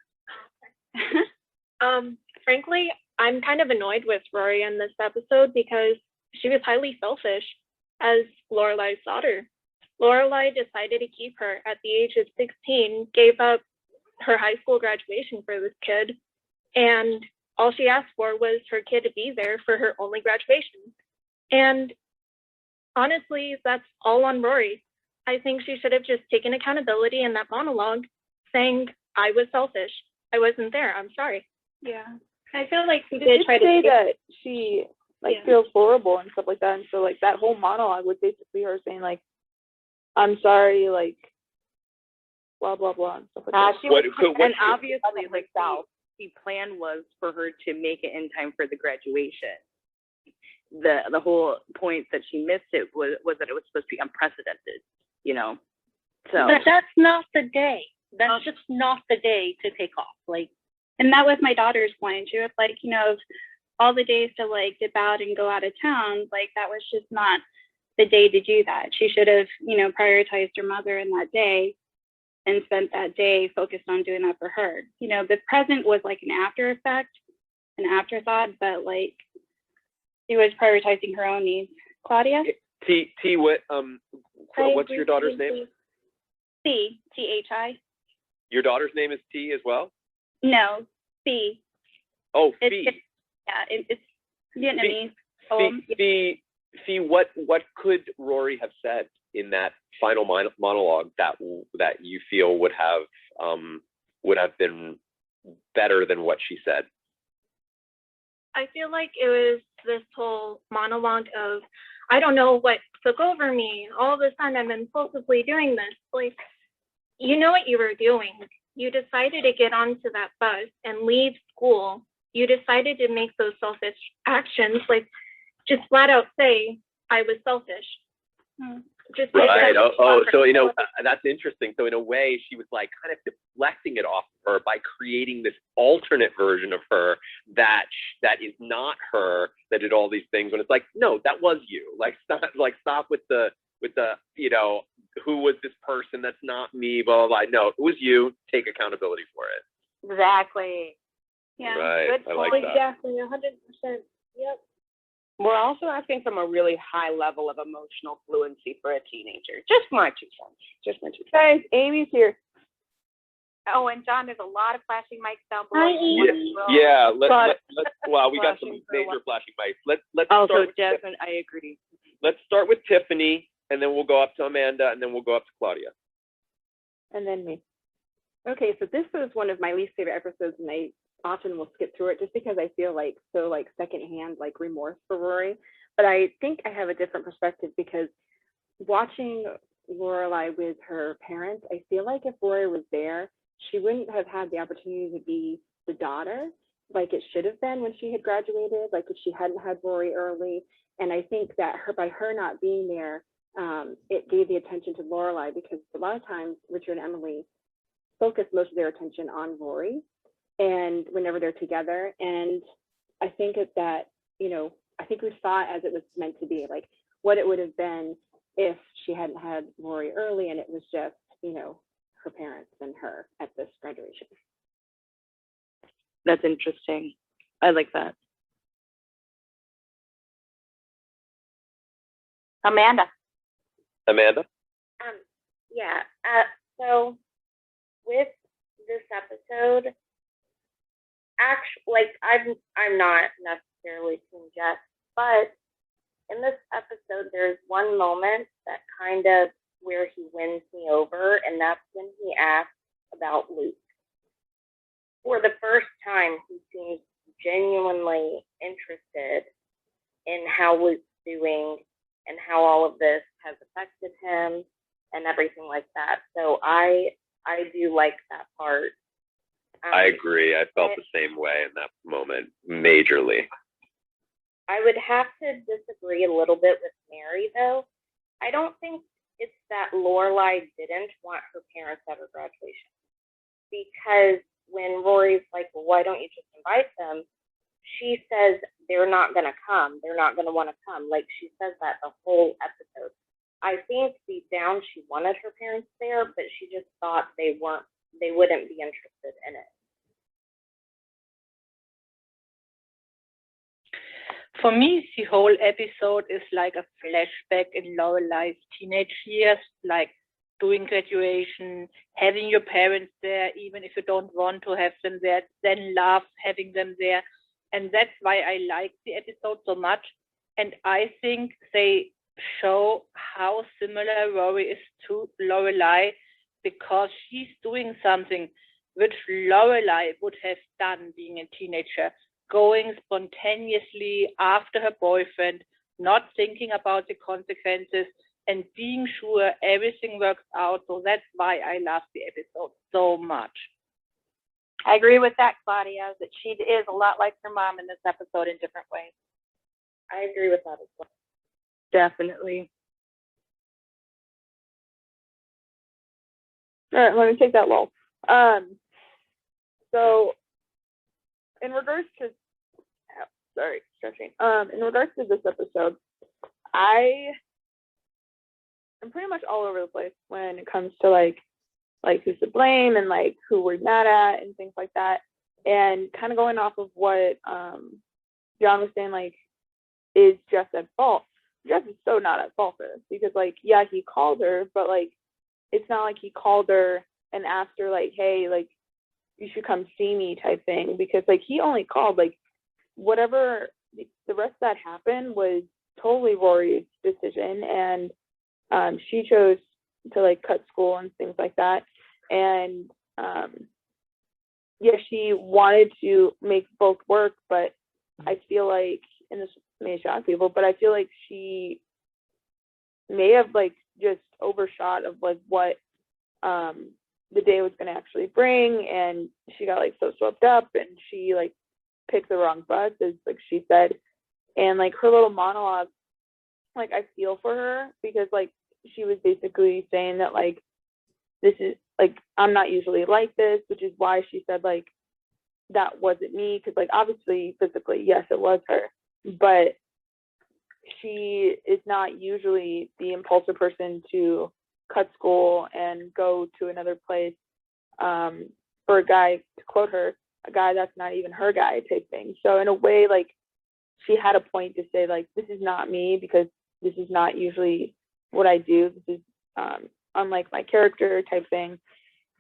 Frankly, I'm kind of annoyed with Rory in this episode because she was highly selfish as Lorelai's daughter. Lorelai decided to keep her at the age of 16, gave up her high school graduation for this kid, and all she asked for was her kid to be there for her only graduation. And honestly, that's all on Rory. I think she should have just taken accountability in that monologue, saying, I was selfish. I wasn't there. I'm sorry. Yeah. I feel like she did try to say that she feels horrible and stuff like that. And so like that whole monologue was basically her saying like, I'm sorry, like blah blah blah and stuff like that. And obviously, like the plan was for her to make it in time for the graduation. the whole point that she missed it was that it was supposed to be unprecedented, you know. So But that's not the day. That's just not the day to take off. Like, And that was my daughter's point. She was like, you know, all the days to like dip out and go out of town, like that was just not the day to do that. She should have, you know, prioritized her mother in that day and spent that day focused on doing that for her. You know, the present was like an after effect, an afterthought, but like she was prioritizing her own needs. Claudia? What's your daughter's name? Thi. Your daughter's name is T as well? No, Thi. Oh, It's, Fee. yeah, it's Vietnamese. Fee, what could Rory have said in that final monologue that you feel would have been better than what she said? I feel like it was this whole monologue of, I don't know what took over me. All of a sudden, I'm impulsively doing this. Like, you know what you were doing. You decided to get onto that bus and leave school. You decided to make those selfish actions. Like, just flat out say, I was selfish. Just right. So you know, that's interesting. So in a way, she was like kind of deflecting it off of her by creating this alternate version of her that is not her, that did all these things. When it's like, no, that was you. Like stop with the you know, who was this person? That's not me. Blah blah blah. No, it was you. Take accountability for it. Exactly. Yeah. Right. Good I like point. that. Exactly, 100%. Yep. we're also asking from a really high level of emotional fluency for a teenager. Just my 2 cents. Just my 2 cents. Guys, Amy's here. Oh, and John, there's a lot of flashing mics down Hi, below. Amy. Yeah. Let's wow, we got some Flashing for a major while. flashing mics. Let's Also, start with Jasmine, I agree. Let's start with Tiffany, and then we'll go up to Amanda, and then we'll go up to Claudia. And then me. Okay, so this was one of my least favorite episodes, and I often will skip through it just because I feel like so like secondhand like remorse for Rory. But I think I have a different perspective because watching Lorelai with her parents, I feel like if Rory was there, she wouldn't have had the opportunity to be the daughter like it should have been when she had graduated, like if she hadn't had Rory early. And I think that by her not being there, it gave the attention to Lorelai, because a lot of times Richard and Emily focus most of their attention on Rory and whenever they're together. And I think that, you know, I think we saw it as it was meant to be, like what it would have been if she hadn't had Rory early and it was just, you know, her parents and her at this graduation. That's interesting. I like that. Amanda. Yeah. So with this episode, actually, like I'm not necessarily Team Jess, but in this episode, there's one moment that kind of where he wins me over, and that's when he asks about Luke. For the first time, he seems genuinely interested in how Luke's doing and how all of this has affected him and everything like that. So I do like that part. I agree. I felt the same way in that moment, majorly. I would have to disagree a little bit with Mary, though. I don't think it's that Lorelai didn't want her parents at her graduation. Because when Rory's like, well, why don't you just invite them? She says they're not going to come. They're not going to want to come. Like, she says that the whole episode. I think deep down she wanted her parents there, but she just thought they wouldn't be interested in it. For me, the whole episode is like a flashback in Lorelai's teenage years, like doing graduation, having your parents there, even if you don't want to have them there, then love having them there. And that's why I like the episode so much. And I think they show how similar Rory is to Lorelai, because she's doing something which Lorelai would have done being a teenager, going spontaneously after her boyfriend, not thinking about the consequences, and being sure everything works out. So that's why I love the episode so much. I agree with that, Claudia, that she is a lot like her mom in this episode in different ways. I agree with that as well. Definitely. All right, let me take that lull. So in regards to stretching. In regards to this episode, I am pretty much all over the place when it comes to like who's to blame and like who we're mad at and things like that. And kind of going off of what John was saying, like, is Jess at fault? Jess is so not at fault for this because, like, yeah, he called her, but like, it's not like he called her and asked her like, hey, like, you should come see me type thing, because like he only called, like, whatever the rest that happened was totally Rory's decision, and she chose to like cut school and things like that. And yeah, she wanted to make both work, but I feel like, and this may shock people, but I feel like she may have like just overshot of like what the day was going to actually bring, and she got like so swept up and she like picked the wrong bus, as like she said. And like her little monologue, like I feel for her, because like she was basically saying that like, this is like, I'm not usually like this, which is why she said like that wasn't me, because like obviously physically, yes, it was her, but she is not usually the impulsive person to cut school and go to another place for a guy, to quote her, a guy that's not even her guy type thing. So in a way, like, she had a point to say like, this is not me, because this is not usually what I do. This is unlike my character type thing.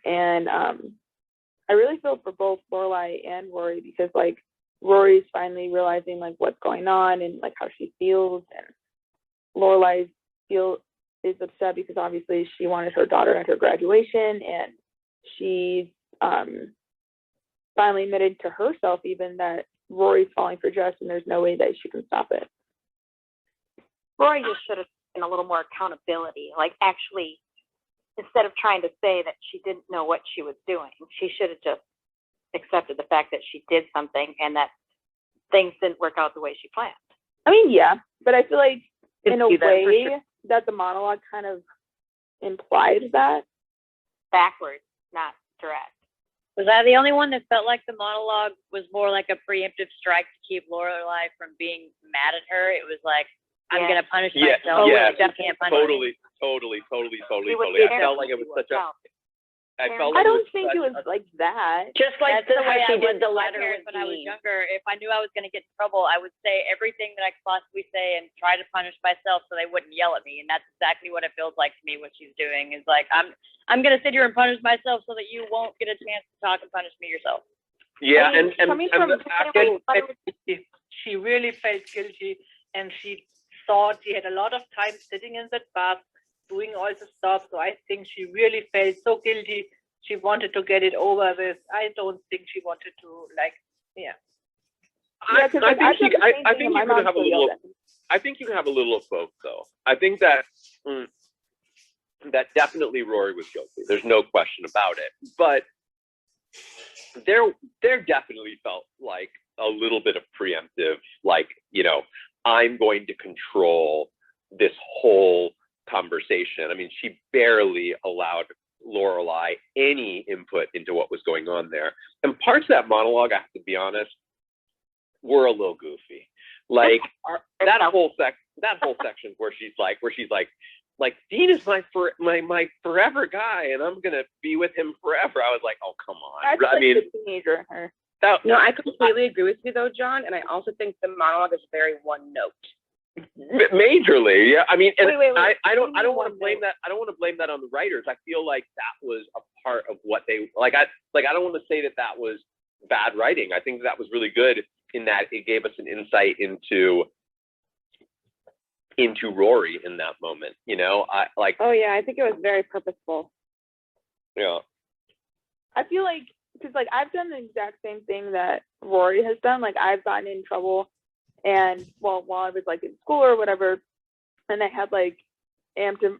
And I really feel for both Lorelai and Rory, because like Rory's finally realizing like what's going on and like how she feels, and Lorelai is upset because obviously she wanted her daughter at her graduation, and she's finally admitted to herself even that Rory's falling for Jess, and there's no way that she can stop it. Rory just should have taken a little more accountability. Like, actually, instead of trying to say that she didn't know what she was doing, she should have just accepted the fact that she did something and that things didn't work out the way she planned. I mean, yeah, but I feel like in a see that for way sure. that the monologue kind of implied that. Backwards, not direct. Was I the only one that felt like the monologue was more like a preemptive strike to keep Lorelai from being mad at her? It was like, I'm Yeah. gonna punish Yeah, myself. yeah, You can't punish me. totally. She was I felt like it was such a. I felt I like don't it was think such it was like that. Just like That's the way how she I was did the with my letter parents with when I was Dean. younger. If I knew I was gonna get in trouble, I would say everything that I could possibly say and try to punish myself so they wouldn't yell at me. And that's exactly what it feels like to me. What she's doing is like, I'm gonna sit here and punish myself so that you won't get a chance to talk and punish me yourself. Yeah, I mean, and coming from She really felt guilty, and she thought she had a lot of time sitting in that bus doing all the stuff. So I think she really felt so guilty. She wanted to get it over with. I don't think she wanted to, like, yeah. Yeah, 'cause, like, I've done the same I thing, think and you my can mom have a still little. yells at me. I think you can have a little of both, though. I think that that definitely Rory was guilty. There's no question about it. But there definitely felt like a little bit of preemptive, like, you know, I'm going to control this whole conversation. I mean, she barely allowed Lorelai any input into what was going on there. And parts of that monologue, I have to be honest, were a little goofy. Like that whole section where she's like Dean is my forever guy, and I'm gonna be with him forever. I was like, oh, come on. That's I like mean, the teenager in her. No, I completely agree with you though, John, and I also think the monologue is very one note. majorly, yeah. I mean, and Wait. I don't What do you want to mean blame one that. I don't want to blame that on the writers. I feel like that was a part of what they like. I don't want to say that was bad writing. I think that was really good in that it gave us an insight into Rory in that moment. You know, Oh yeah, I think it was very purposeful. Yeah. I feel like, because like I've done the exact same thing that Rory has done. Like I've gotten in trouble, and while I was like in school or whatever, and I had like ample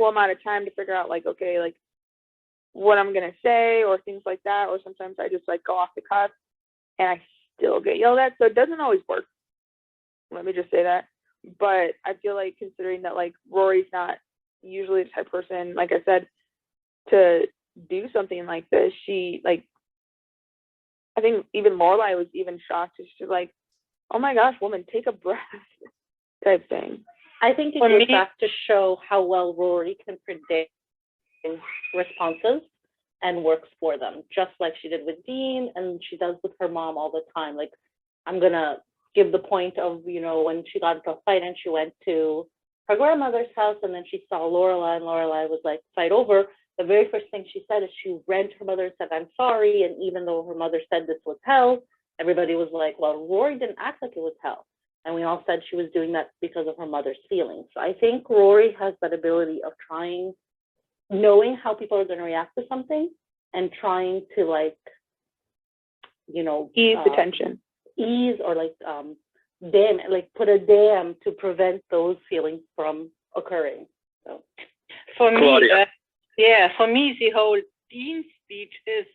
amount of time to figure out like, okay, like what I'm gonna say or things like that. Or sometimes I just like go off the cuff, and I still get yelled at. So it doesn't always work. Let me just say that. But I feel like considering that like Rory's not usually the type of person, like I said, to do something like this, she like I think even Lorelai was even shocked. She's like, "Oh my gosh, woman, take a breath," type thing. I think it For goes me- back to show how well Rory can predict responses and works for them, just like she did with Dean and she does with her mom all the time. Like, I'm gonna give the point of, you know, when she got into a fight and she went to her grandmother's house and then she saw Lorelai and Lorelai was like, fight over. The very first thing she said is she ran to her mother and said, I'm sorry. And even though her mother said this was hell, everybody was like, well, Rory didn't act like it was hell. And we all said she was doing that because of her mother's feelings. So I think Rory has that ability of knowing how people are going to react to something and trying to like, you know, Ease the tension. Ease or like put a dam to prevent those feelings from occurring. So For me, Claudia. for me, the whole Dean speech is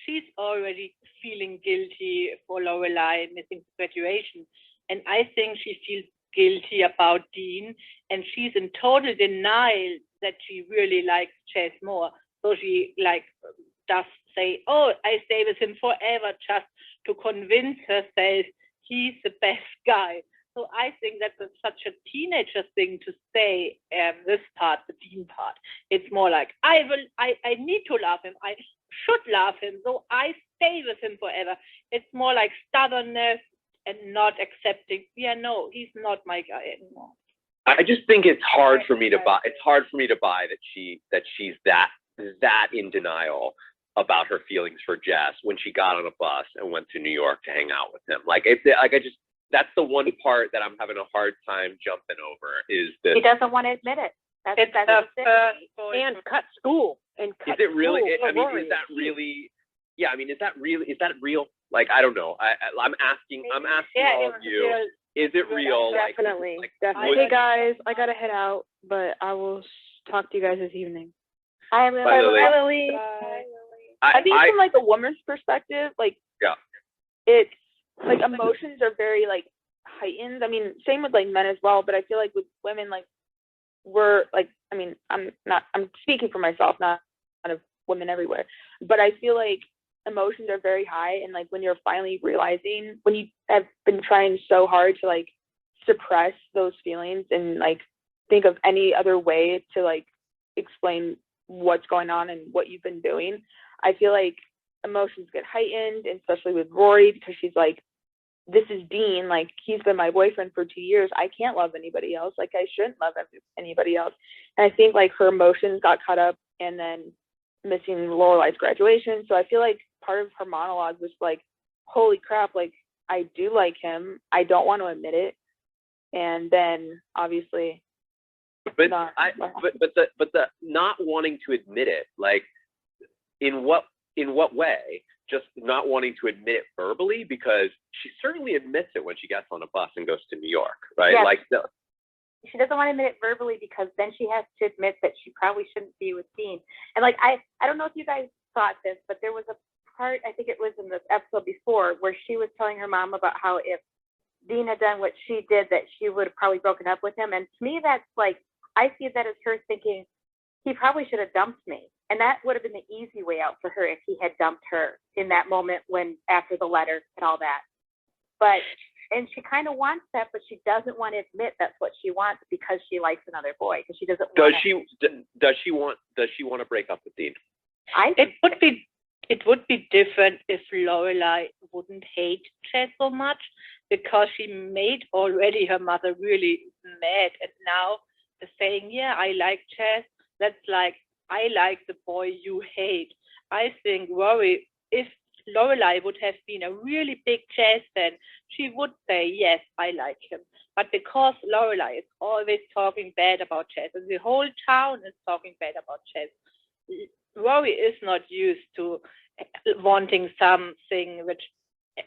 she's already feeling guilty for Lorelai missing graduation. And I think she feels guilty about Dean, and she's in total denial that she really likes Chase more. So she like does say, oh, I stay with him forever just to convince herself he's the best guy. So I think that's such a teenager thing to say, this part, the Dean part. It's more like, I need to love him. I should love him. So I stay with him forever. It's more like stubbornness and not accepting, yeah, no, he's not my guy anymore. I just think it's hard for me to buy. It's hard for me to buy that she's that in denial about her feelings for Jess when she got on a bus and went to New York to hang out with him. That's the one part that I'm having a hard time jumping over is that He doesn't want to admit it. That's It's the the thing. first voice. And cut school. And cut is it really? school I for mean, Rory. is that really? Yeah, I mean, is that real? Like, I don't know. I'm asking all of you. Is it real? Definitely. Like, Definitely. Hey guys, I gotta head out, but I will talk to you guys this evening. Hi, Lily. Bye, Lily. Bye, Lily. I think from like a woman's perspective, like Yeah. it's like emotions are very like heightened. I mean, same with like men as well, but I feel like with women, like we're like, I mean, I'm speaking for myself, not of women everywhere, but I feel like emotions are very high, and like when you're finally realizing, when you have been trying so hard to like suppress those feelings and like think of any other way to like explain what's going on and what you've been doing, I feel like emotions get heightened, especially with Rory, because she's like, this is Dean, like he's been my boyfriend for 2 years. I can't love anybody else. Like I shouldn't love anybody else. And I think like her emotions got caught up and then missing Lorelai's graduation. So I feel like part of her monologue was like, holy crap, like I do like him. I don't want to admit it. And then obviously but the not wanting to admit it, like in what way? Just not wanting to admit it verbally, because she certainly admits it when she gets on a bus and goes to New York, right? Yes. Like She doesn't want to admit it verbally because then she has to admit that she probably shouldn't be with Dean. And like I don't know if you guys thought this, but there was a part, I think it was in this episode before, where she was telling her mom about how if Dean had done what she did, that she would have probably broken up with him. And to me, that's like, I see that as her thinking, he probably should have dumped me. And that would have been the easy way out for her if he had dumped her in that moment when, after the letter and all that. But, and she kind of wants that, but she doesn't want to admit that's what she wants because she likes another boy, because she doesn't want does she want to break up with Dean? It would be different if Lorelai wouldn't hate Chess so much, because she made already her mother really mad, and now the saying, yeah, I like Chess, that's like, I like the boy you hate. I think Rory, if Lorelai would have been a really big Chess fan, she would say, yes, I like him. But because Lorelai is always talking bad about Chess, and the whole town is talking bad about Chess, Rory is not used to wanting something which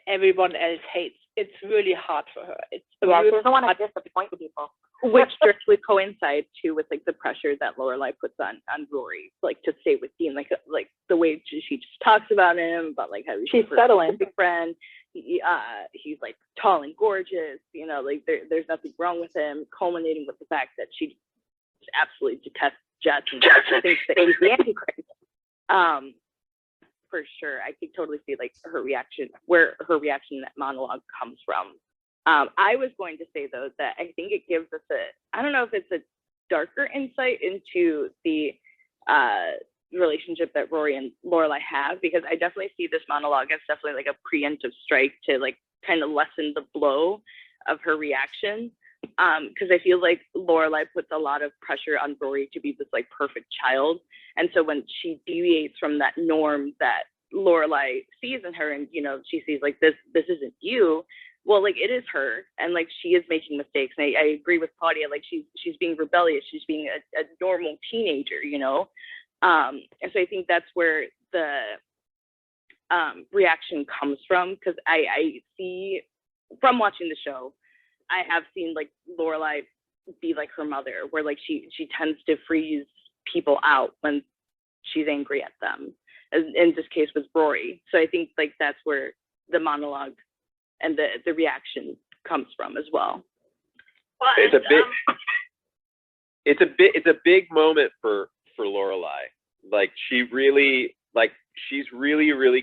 everyone else hates. It's really hard for her. It's she doesn't want to disappoint people. Which directly coincides too with like the pressure that Lorelai puts on Rory, like to stay with Dean, like the way she just talks about him, about like how she's settling. Big friend. He's like tall and gorgeous, you know, like there's nothing wrong with him, culminating with the fact that she absolutely detests Jess and thinks that he's the Antichrist. For sure, I could totally see like where her reaction in that monologue comes from. I was going to say though that I think it gives us I don't know if it's a darker insight into the relationship that Rory and Lorelai have, because I definitely see this monologue as definitely like a preemptive strike to like kind of lessen the blow of her reaction. Because I feel like Lorelai puts a lot of pressure on Rory to be this like perfect child, and so when she deviates from that norm that Lorelai sees in her, and you know she sees like this isn't you, well, like it is her, and like she is making mistakes. And I agree with Claudia, like she's being rebellious, she's being a normal teenager, you know. And so I think that's where the reaction comes from, because I see from watching the show, I have seen like Lorelai be like her mother, where like she tends to freeze people out when she's angry at them. In this case with Rory. So I think like that's where the monologue and the reaction comes from as well. It's a big moment for Lorelai. Like she's really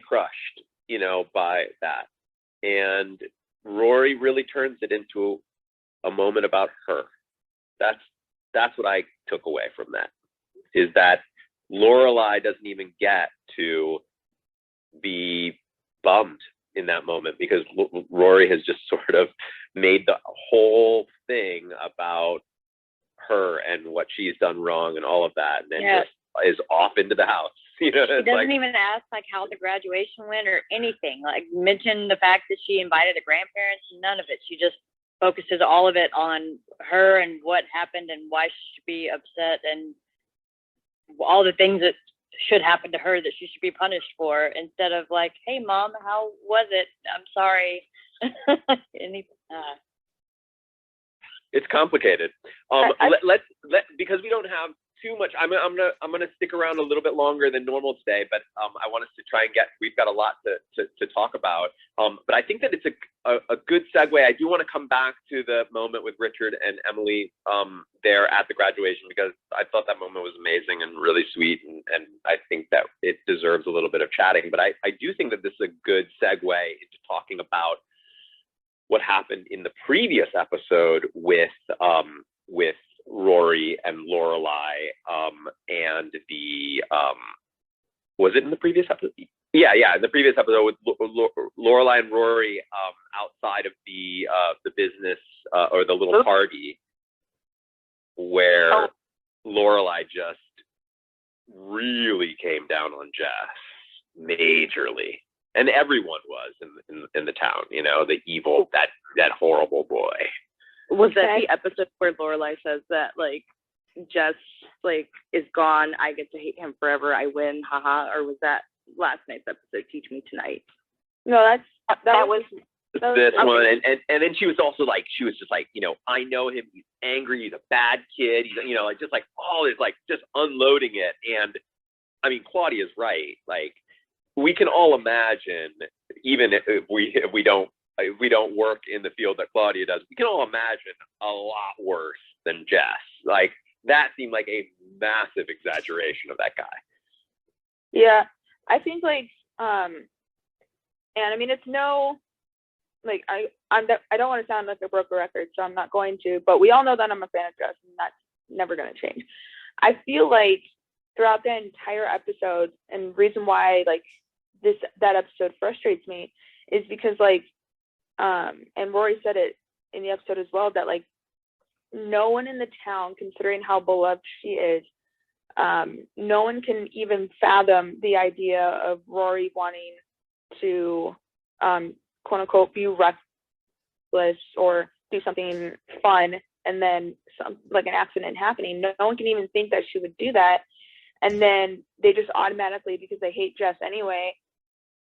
crushed, you know, by that. And Rory really turns it into a moment about her. That's what I took away from that, is that Lorelai doesn't even get to be bummed in that moment, because Rory has just sort of made the whole thing about her and what she's done wrong and all of that, and then just is off into the house. You know, she doesn't even ask like how the graduation went or anything. Like mention the fact that she invited the grandparents. None of it. She just focuses all of it on her and what happened and why she should be upset and all the things that should happen to her that she should be punished for, instead of like, hey mom, how was it? I'm sorry. It's complicated. Because we don't have too much. I'm gonna stick around a little bit longer than normal today, but I want us to try and we've got a lot to talk about. But I think that it's a good segue. I do want to come back to the moment with Richard and Emily there at the graduation, because I thought that moment was amazing and really sweet, and I think that it deserves a little bit of chatting. But I do think that this is a good segue into talking about what happened in the previous episode with Rory and Lorelai, and the was it in the previous episode? Yeah, in the previous episode with Lorelai and Rory outside of the business or the little party, where Lorelai just really came down on Jess majorly, and everyone was in the town. You know, the evil, that horrible boy. Was that the episode where Lorelai says that like Jess like is gone, I get to hate him forever, I win, haha? Or was that last night's episode, Teach Me Tonight? No, that was this one. And then she was also like, she was just like, you know, I know him, he's angry, he's a bad kid, he's, you know, like just like all this, like just unloading it. And I mean, Claudia's right. Like we can all imagine, even if we don't work in the field that Claudia does, we can all imagine a lot worse than Jess. Like that seemed like a massive exaggeration of that guy. Yeah, I think like, and I mean, it's no, like I don't want to sound like a broken record, so I'm not going to, but we all know that I'm a fan of Jess, and that's never going to change. I feel like throughout the entire episode, and reason why like that episode frustrates me is because like, and Rory said it in the episode as well, that like no one in the town, considering how beloved she is, no one can even fathom the idea of Rory wanting to quote unquote be reckless or do something fun and then like an accident happening. No one can even think that she would do that, and then they just automatically, because they hate Jess anyway,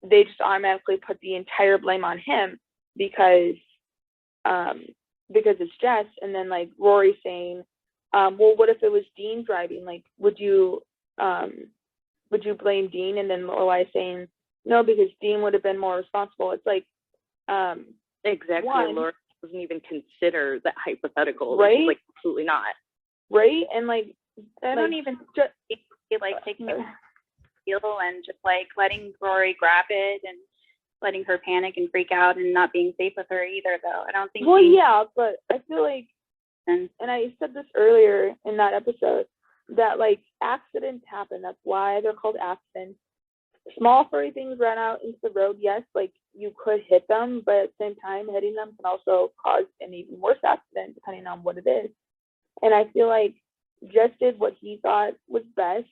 they just automatically put the entire blame on him because it's Jess. And then like Rory saying, well, what if it was Dean driving? Like, would you blame Dean? And then Lorelai saying, no, because Dean would have been more responsible. It's like, Exactly. One. Laura doesn't even consider that hypothetical. Right? Like completely not. right? And like, I don't even just, see like taking it wheel and just like letting Rory grab it and letting her panic and freak out and not being safe with her either, though. I don't think well, she yeah, but I feel like, and I said this earlier in that episode, that like accidents happen. That's why they're called accidents. Small furry things run out into the road. Yes, like you could hit them, but at the same time, hitting them can also cause an even worse accident depending on what it is. And I feel like Jess did what he thought was best.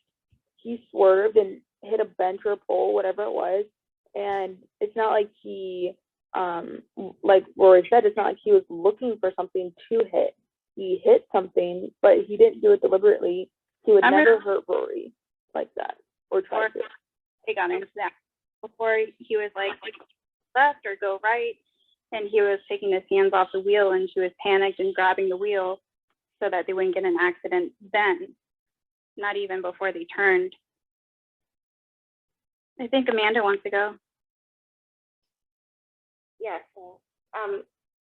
He swerved and hit a bench or a pole, whatever it was. And it's not like he, like Rory said, it's not like he was looking for something to hit. He hit something, but he didn't do it deliberately. He would never hurt Rory like that or try to. take on into that. Before he was like left or go right, and he was taking his hands off the wheel, and she was panicked and grabbing the wheel so that they wouldn't get an accident then, not even before they turned. I think Amanda wants to go. Yes.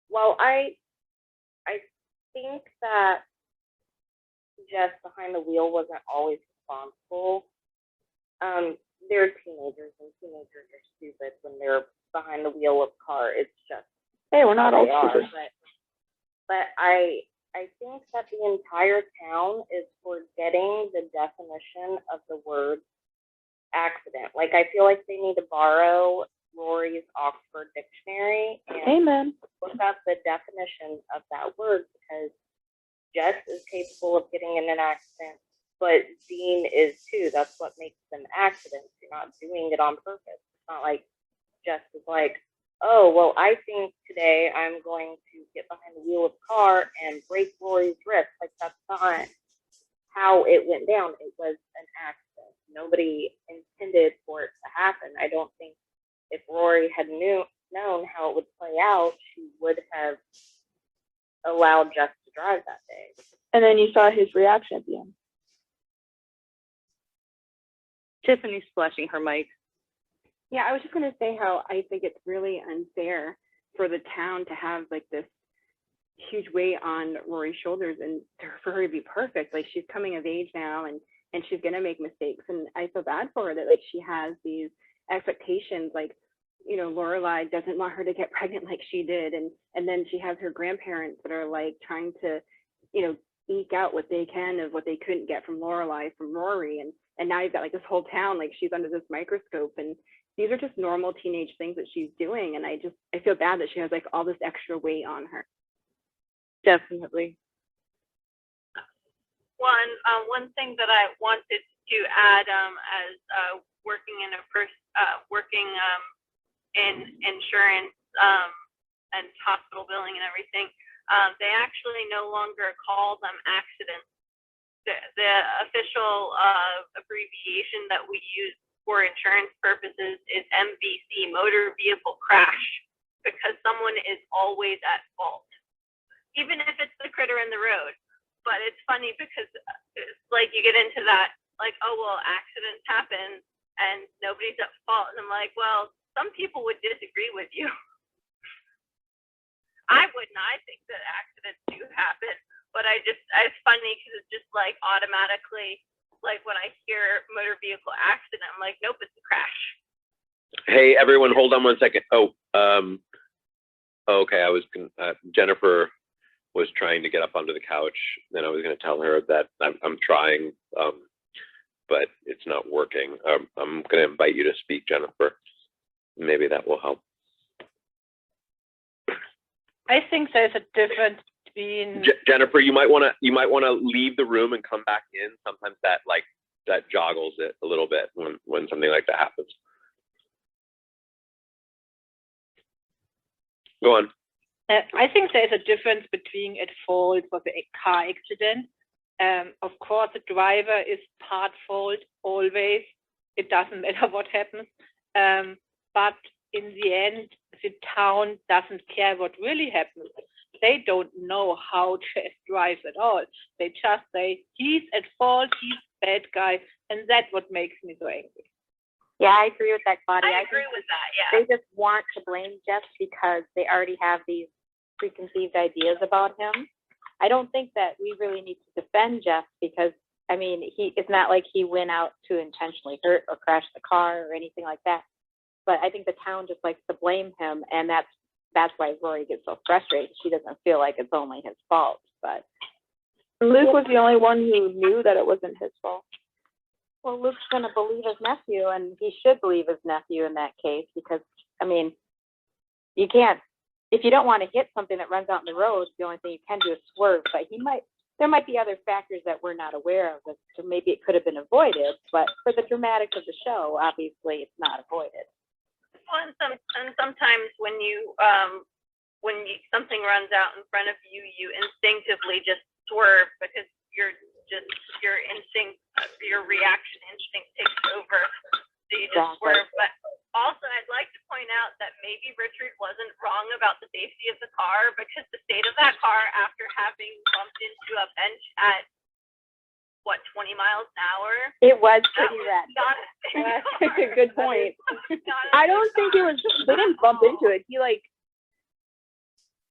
Well, I think that Jess behind the wheel wasn't always responsible. They're teenagers, and teenagers are stupid when they're behind the wheel of a car. It's just Hey, we're not all stupid. stupid. But I think that the entire town is forgetting the definition of the word accident. Like, I feel like they need to borrow Rory's Oxford Dictionary and Amen. look up the definition of that word, because Jess is capable of getting in an accident, but Dean is too. That's what makes them accidents. You're not doing it on purpose. It's not like Jess is like, oh, well, I think today I'm going to get behind the wheel of a car and break Rory's wrist. Like, that's not how it went down. It was an accident. Nobody intended for it to happen. I don't think if Rory had known how it would play out, she would have allowed Jess to drive that day. And then you saw his reaction at the end. Tiffany's flashing her mic. Yeah, I was just going to say how I think it's really unfair for the town to have like this huge weight on Rory's shoulders and for her to be perfect. Like, she's coming of age now, and she's going to make mistakes. And I feel bad for her that like she has these expectations. Like, you know, Lorelai doesn't want her to get pregnant like she did. And then she has her grandparents that are like trying to, you know, eke out what they can of what they couldn't get from Lorelai, from Rory. And now you've got like this whole town, like she's under this microscope, and these are just normal teenage things that she's doing. And I feel bad that she has like all this extra weight on her. Definitely. One thing that I wanted to add, as working in insurance and hospital billing and everything, they actually no longer call them accidents. The official abbreviation that we use for insurance purposes is MVC, motor vehicle crash, because someone is always at fault, even if it's the critter in the road. But it's funny because it's like you get into that, like, oh, well, accidents happen and nobody's at fault. And I'm like, well, some people would disagree with you. I wouldn't. I think that accidents do happen. But it's funny because it's just like automatically, like when I hear motor vehicle accident, I'm like, nope, it's a crash. Hey, everyone, hold on 1 second. Okay. Jennifer was trying to get up onto the couch, and I was going to tell her that I'm trying, but it's not working. I'm going to invite you to speak, Jennifer. Maybe that will help. I think there's a difference between Jennifer, you might want to leave the room and come back in. Sometimes that joggles it a little bit when something like that happens. Go on. I think there's a difference between at fault for the car accident. Of course, the driver is part fault always. It doesn't matter what happens. But in the end, the town doesn't care what really happens. They don't know how Jess drives at all. They just say, he's at fault, he's a bad guy, and that's what makes me so angry. Yeah, I agree with that, Claudia. I I agree think with that, yeah. they just want to blame Jeff because they already have these preconceived ideas about him. I don't think that we really need to defend Jeff because, I mean, it's not like he went out to intentionally hurt or crash the car or anything like that. But I think the town just likes to blame him, and that's why Rory gets so frustrated. She doesn't feel like it's only his fault. But Luke was the only one who knew that it wasn't his fault. well, Luke's going to believe his nephew, and he should believe his nephew in that case because, I mean, you can't, if you don't want to hit something that runs out in the road, the only thing you can do is swerve. But there might be other factors that we're not aware of, so maybe it could have been avoided. But for the dramatics of the show, obviously, it's not avoided. Well, and sometimes when something runs out in front of you, you instinctively just swerve because your instinct, your reaction instinct takes over, so you just swerve. But also, I'd like to point out that maybe Richard wasn't wrong about the safety of the car because the state of that car after having bumped into a bench at 20 miles an hour. It was pretty red. That's a good point. I don't think it was. They didn't bump into it. He like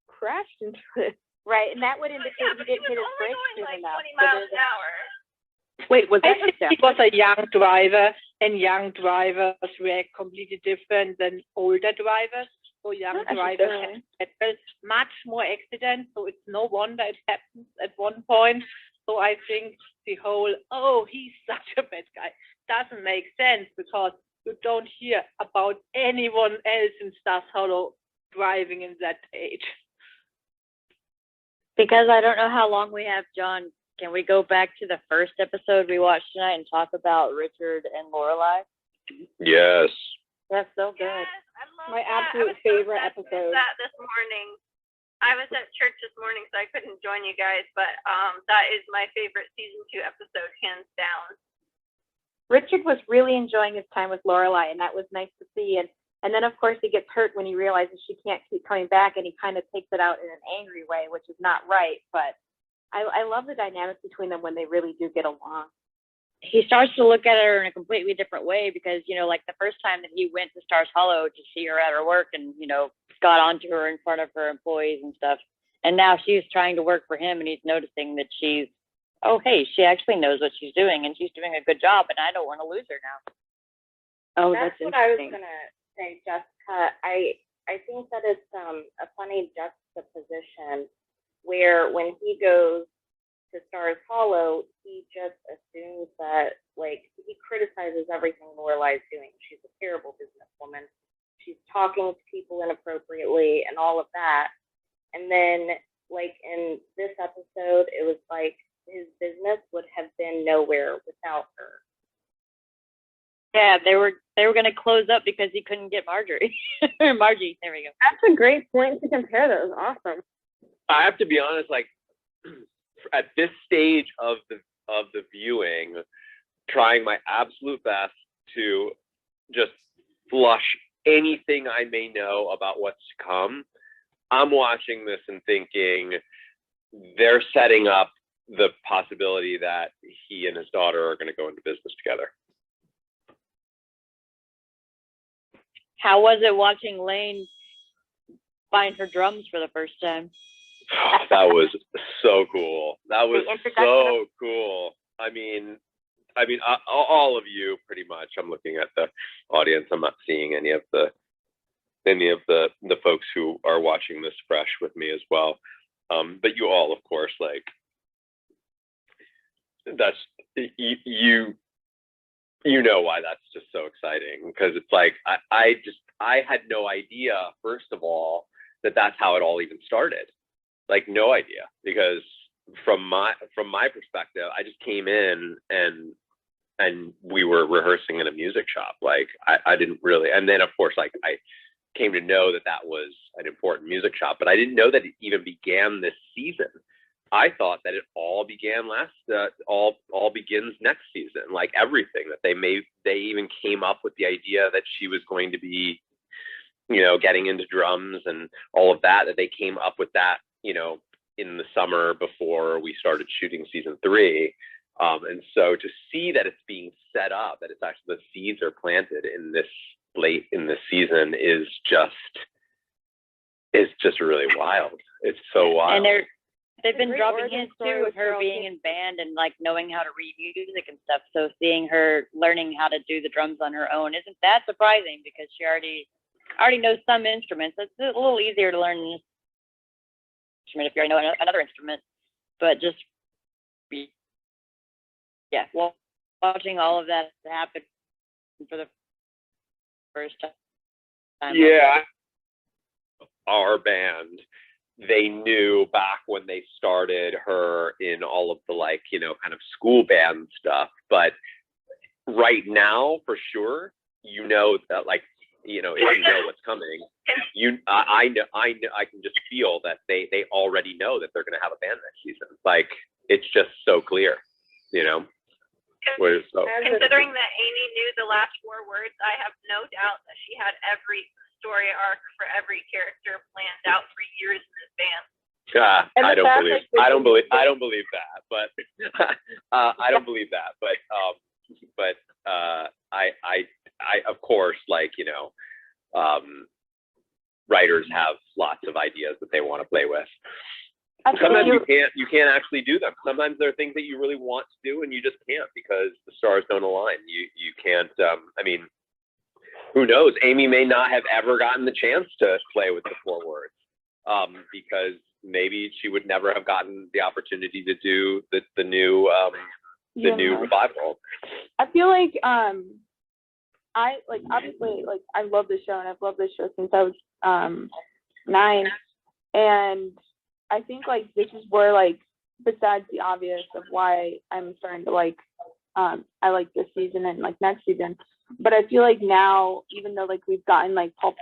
crashed into it. Right, and that would indicate he didn't hit his brakes soon enough. 20 miles an hour. Wait, was that I think he was a young driver, and young drivers react completely different than older drivers. So young drivers have much more accidents, so it's no wonder it happens at one point. So I think the whole, oh, he's such a bad guy, doesn't make sense because you don't hear about anyone else in Stars Hollow driving in that age. Because I don't know how long we have, John. Can we go back to the first episode we watched tonight and talk about Richard and Lorelai? Yes. That's so good. Yes, I love My that. absolute favorite episode. That this morning. I was at church this morning, so I couldn't join you guys, but that is my favorite season 2 episode, hands down. Richard was really enjoying his time with Lorelai, and that was nice to see. And then, of course, he gets hurt when he realizes she can't keep coming back, and he kind of takes it out in an angry way, which is not right. But I love the dynamic between them when they really do get along. He starts to look at her in a completely different way because, like the first time that he went to Stars Hollow to see her at her work and, got onto her in front of her employees and stuff. And now she's trying to work for him and he's noticing that she actually knows what she's doing and she's doing a good job and I don't want to lose her now. Oh, That's what I was gonna say, Jessica. I think that it's a funny juxtaposition where when he goes to Stars Hollow, he just assumes that he criticizes everything Lorelai's doing. She's a terrible businesswoman. She's talking to people inappropriately and all of that. And then in this episode, it was like his business would have been nowhere without her. Yeah, they were going to close up because he couldn't get Marjorie. Margie, there we go. That's a great point to compare. That was awesome. I have to be honest, at this stage of the viewing, trying my absolute best to just flush anything I may know about what's to come. I'm watching this and thinking they're setting up the possibility that he and his daughter are going to go into business together. How was it watching Lane find her drums for the first time? That was so cool. That was so cool. I mean, all of you pretty much. I'm looking at the audience. I'm not seeing any of the folks who are watching this fresh with me as well. But you all, of course, that's you know why that's just so exciting because it's I had no idea, first of all, that's how it all even started. No idea, because from my perspective, I just came in and we were rehearsing in a music shop. I didn't really, and then of course I came to know that was an important music shop, but I didn't know that it even began this season. I thought that it all began all begins next season, everything that they even came up with the idea that she was going to be, getting into drums and all of that they came up with that, in the summer before we started shooting season 3. And so to see that it's being set up, that it's actually the seeds are planted in this late in the season is just really wild. It's so wild. And they've been great dropping origin hints story too with of her Girl being Kid. in band and like knowing how to read music and stuff. So seeing her learning how to do the drums on her own isn't that surprising because she already knows some instruments. It's a little easier to learn an instrument if you already know another instrument. But just well, watching all of that happen for the first time. Yeah, our band, they knew back when they started her in all of the like, you know, kind of school band stuff. But right now, for sure, you know that like, you know, if you know what's coming, I know, I can just feel that they already know that they're going to have a band next season. Like, it's just so clear, you know. Considering that Amy knew the last 4 words, I have no doubt that she had every story arc for every character planned out for years in advance. I don't believe that, but I don't believe that, but I of course, like, you know, writers have lots of ideas that they want to play with. Sometimes you can't actually do them. Sometimes there are things that you really want to do and you just can't because the stars don't align. You can't. I mean, who knows? Amy may not have ever gotten the chance to play with the 4 words because maybe she would never have gotten the opportunity to do the new revival. I feel like obviously like I love this show and I've loved this show since I was 9, and I think like this is where like besides the obvious of why I'm starting to like I like this season and like next season, but I feel like now even though like we've gotten like pop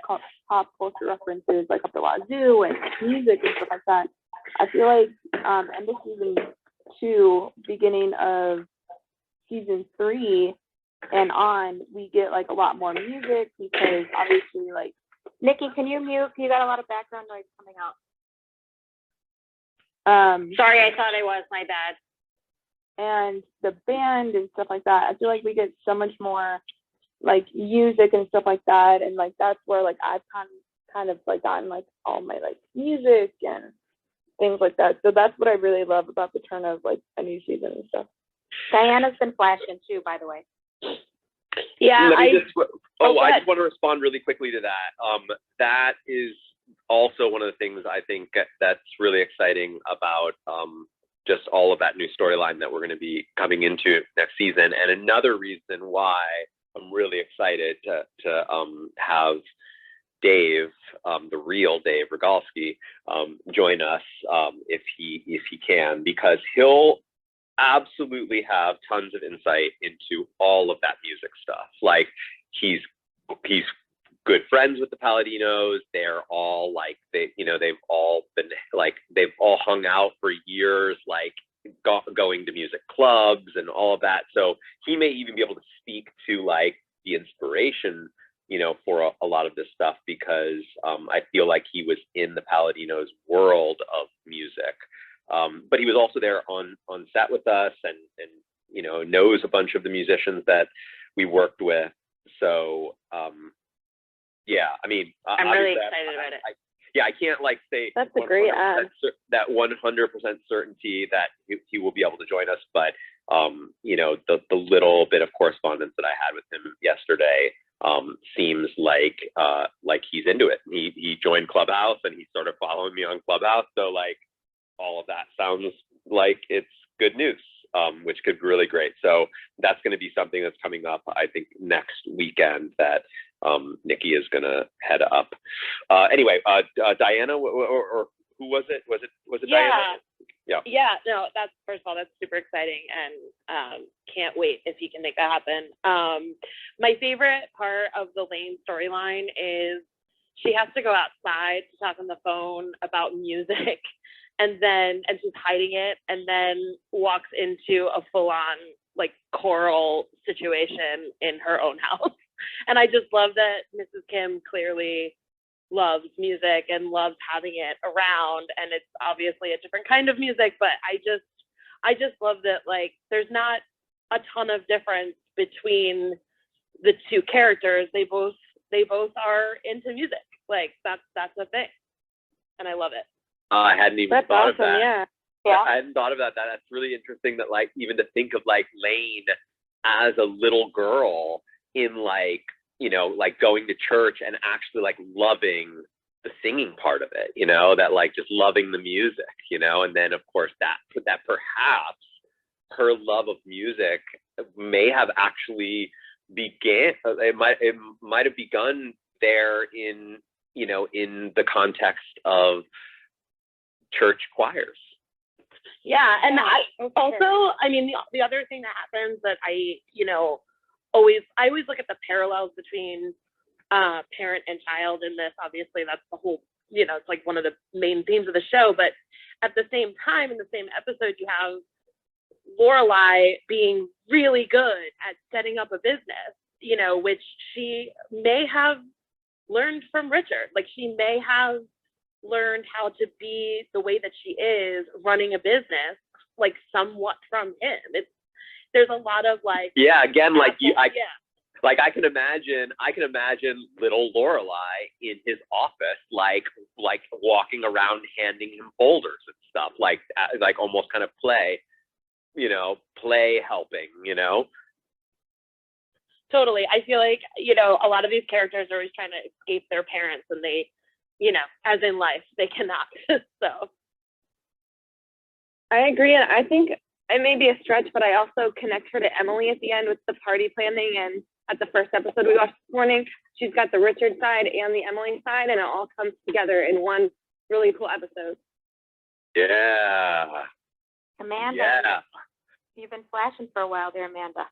culture references like up the wazoo and music and stuff like that, I feel like end of season 2, beginning of season 3 and on, we get like a lot more music because obviously like Nikki, can you mute? You got a lot of background noise coming out. Sorry, I thought I was, my bad. And the band and stuff like that, I feel like we get so much more like music and stuff like that, and like that's where like I've kind of like gotten like all my like music and things like that. So that's what I really love about the turn of like a new season and stuff. Diana's been flashing too, by the way. Yeah, I just want to respond really quickly to that. That is also one of the things I think that's really exciting about just all of that new storyline that we're going to be coming into next season. And another reason why I'm really excited to have Dave, the real Dave Rogalski, join us if he can, because he'll absolutely have tons of insight into all of that music stuff. Like he's good friends with the Palladinos. They're all like they've all been like they've all hung out for years, like going to music clubs and all of that. So he may even be able to speak to like the inspiration, you know, for a lot of this stuff, because I feel like he was in the Palladinos world of music. But he was also there on set with us and you know, knows a bunch of the musicians that we worked with. So yeah, I mean, I'm really excited about it. I can't like say that's a great ad. That 100% certainty that he will be able to join us, but you know, the little bit of correspondence that I had with him yesterday seems like he's into it. He joined Clubhouse and he's sort of following me on Clubhouse, so like all of that sounds like it's good news, which could be really great. So that's going to be something that's coming up, I think, next weekend that Nikki is going to head up. Anyway, Diana, or who was it? Was it Diana? Yeah, no, that's, first of all, that's super exciting, and can't wait if he can make that happen. My favorite part of the Lane storyline is she has to go outside to talk on the phone about music, and she's hiding it, and then walks into a full-on like choral situation in her own house. And I just love that Mrs. Kim clearly loves music and loves having it around, and it's obviously a different kind of music, but I just love that, like, there's not a ton of difference between the two characters. They both are into music. Like, that's a thing, and I love it. I hadn't even That's thought awesome. of that. Yeah. Yeah. I hadn't thought about that. That's really interesting that, like, even to think of, like, Lane as a little girl in, like, you know, like going to church and actually, like, loving the singing part of it, you know, that, like, just loving the music, you know, and then, of course, that perhaps her love of music may have actually it might have begun there in, you know, in the context of church choirs. Yeah, and I also, I mean, the other thing that happens that I always look at the parallels between parent and child in this. Obviously, that's the whole, it's like one of the main themes of the show. But at the same time, in the same episode, you have Lorelai being really good at setting up a business, which she may have learned from Richard. Like, she may have learned how to be the way that she is running a business, like, somewhat from him. There's a lot of, like, yeah, again, like, like I can imagine little Lorelai in his office, like walking around handing him folders and stuff, like almost kind of play helping, Totally. I feel like, a lot of these characters are always trying to escape their parents, and they, as in life, they cannot. So I agree, and I think it may be a stretch, but I also connect her to Emily at the end with the party planning. And at the first episode we watched this morning, she's got the Richard side and the Emily side, and it all comes together in one really cool episode. Yeah. Amanda, Yeah. you've been flashing for a while there, Amanda.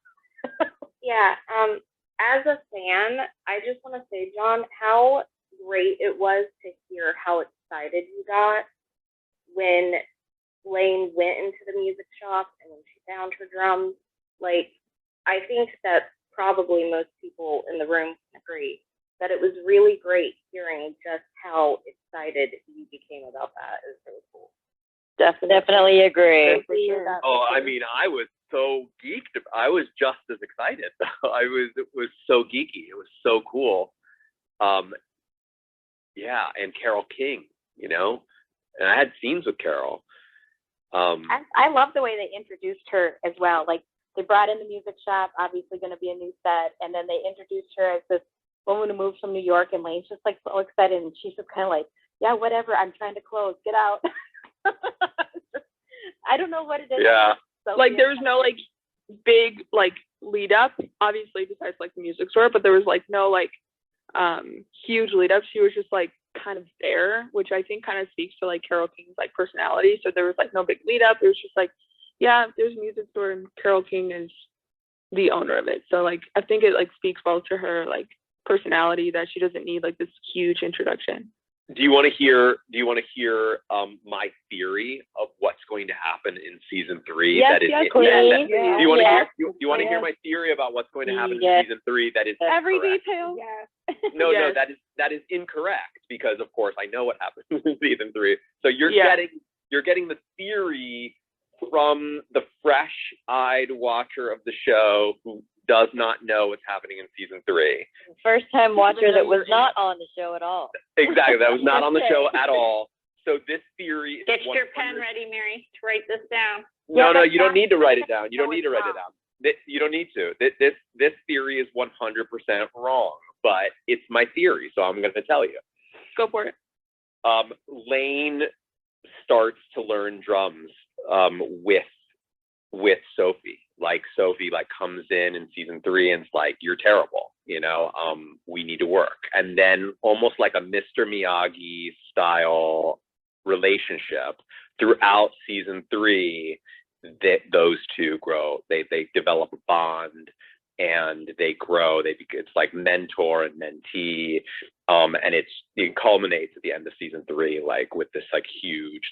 Yeah. As a fan, I just want to say, John, how great it was to hear how excited you got when Lane went into the music shop and when she found her drums. Like, I think that probably most people in the room can agree that it was really great hearing just how excited you became about that. It was really cool. Definitely agree. Oh, I mean, I was so geeked. I was just as excited. It was so geeky. It was so cool. Yeah, and Carole King, and I had scenes with Carole. I love the way they introduced her as well. Like, they brought in the music shop, obviously going to be a new set, and then they introduced her as this woman who moved from New York, and Lane's just like so excited, and she's just kind of like, yeah, whatever, I'm trying to close, get out. I don't know what it is. Yeah. So Like, there was no, like, big, like, lead up, obviously, besides, like, the music store, but there was, like, no, like, huge lead up. She was just, like, kind of there, which I think kind of speaks to, like, Carole King's, like, personality. So there was, like, no big lead up. It was just like, yeah, there's a music store and Carole King is the owner of it. So, like, I think it, like, speaks well to her, like, personality that she doesn't need, like, this huge introduction. Do you want to hear my theory of what's going to happen in season 3? Yes, that is yes, do you want to yes, hear you want to hear my theory about what's going to happen Yes. in season 3 that is Every incorrect? detail. Yes. No, Yes. that is incorrect, because of course I know what happens in season 3. So you're Yeah. getting the theory from the fresh-eyed watcher of the show who does not know what's happening in season 3. First time watcher that was not on the show at all. Exactly, that was not on the show at all. So this theory is Get your 100 pen ready, Mary, to write this down. No, you don't need to write it down. You don't need to write it down. You don't need to. This theory is 100% wrong, but it's my theory, so I'm going to tell you. Go for it. Lane starts to learn drums with Sophie. Like, Sophie comes in season 3 and it's like, you're terrible, we need to work. And then almost like a Mr. Miyagi style relationship throughout season 3, that those two grow. They develop a bond and they grow. It's like mentor and mentee, and it culminates at the end of season 3, like with this like huge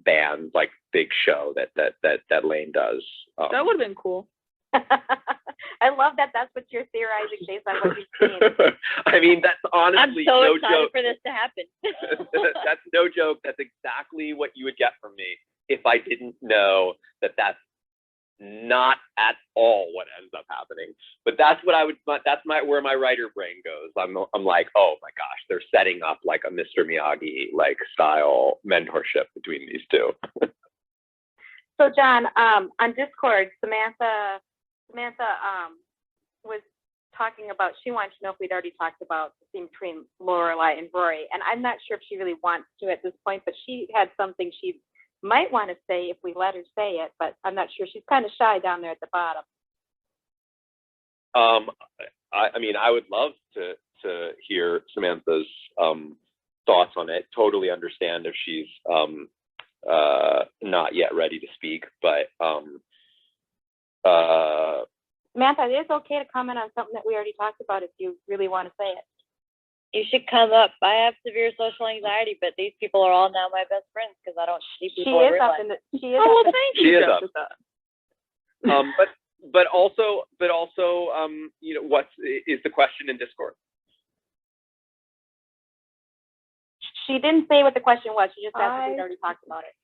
band, like big show that Lane does. That would have been cool. I love that. That's what you're theorizing based on what you've seen. I mean, that's I'm honestly so no excited joke. for this to happen. That's no joke. That's exactly what you would get from me if I didn't know that that's not at all what ends up happening. But that's what I would, that's where my writer brain goes. I'm like, oh my gosh, they're setting up like a Mr. Miyagi like style mentorship between these two. So John, on Discord, Samantha was talking about, she wanted to know if we'd already talked about the scene between Lorelai and Rory, and I'm not sure if she really wants to at this point, but she had something she might want to say if we let her say it, but I'm not sure. She's kind of shy down there at the bottom. I mean, I would love to hear Samantha's thoughts on it. Totally understand if she's not yet ready to speak, but Samantha, it is okay to comment on something that we already talked about if you really want to say it. You should come up. I have severe social anxiety, but these people are all now my best friends because I don't see people in real life. She is Oh, up well, thank She you, is up. Jessica. But also, you know, what is the question in Discord? She didn't say what the question was. She just asked if we'd already talked about it.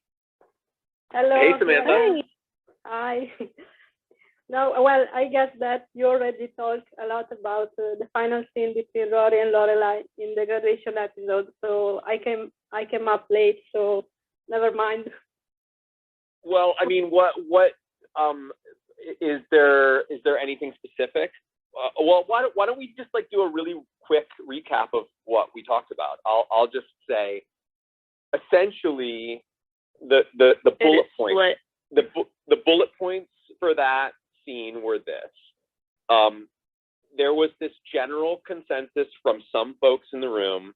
Hello. Hey, Samantha. Hi. No, well, I guess that you already talked a lot about the final scene between Rory and Lorelai in the graduation episode. So I came up late, so never mind. Well, I mean, what is there anything specific? Well, why don't we just like do a really quick recap of what we talked about? I'll just say, essentially, the bullet points. The bullet points for that scene were this. There was this general consensus from some folks in the room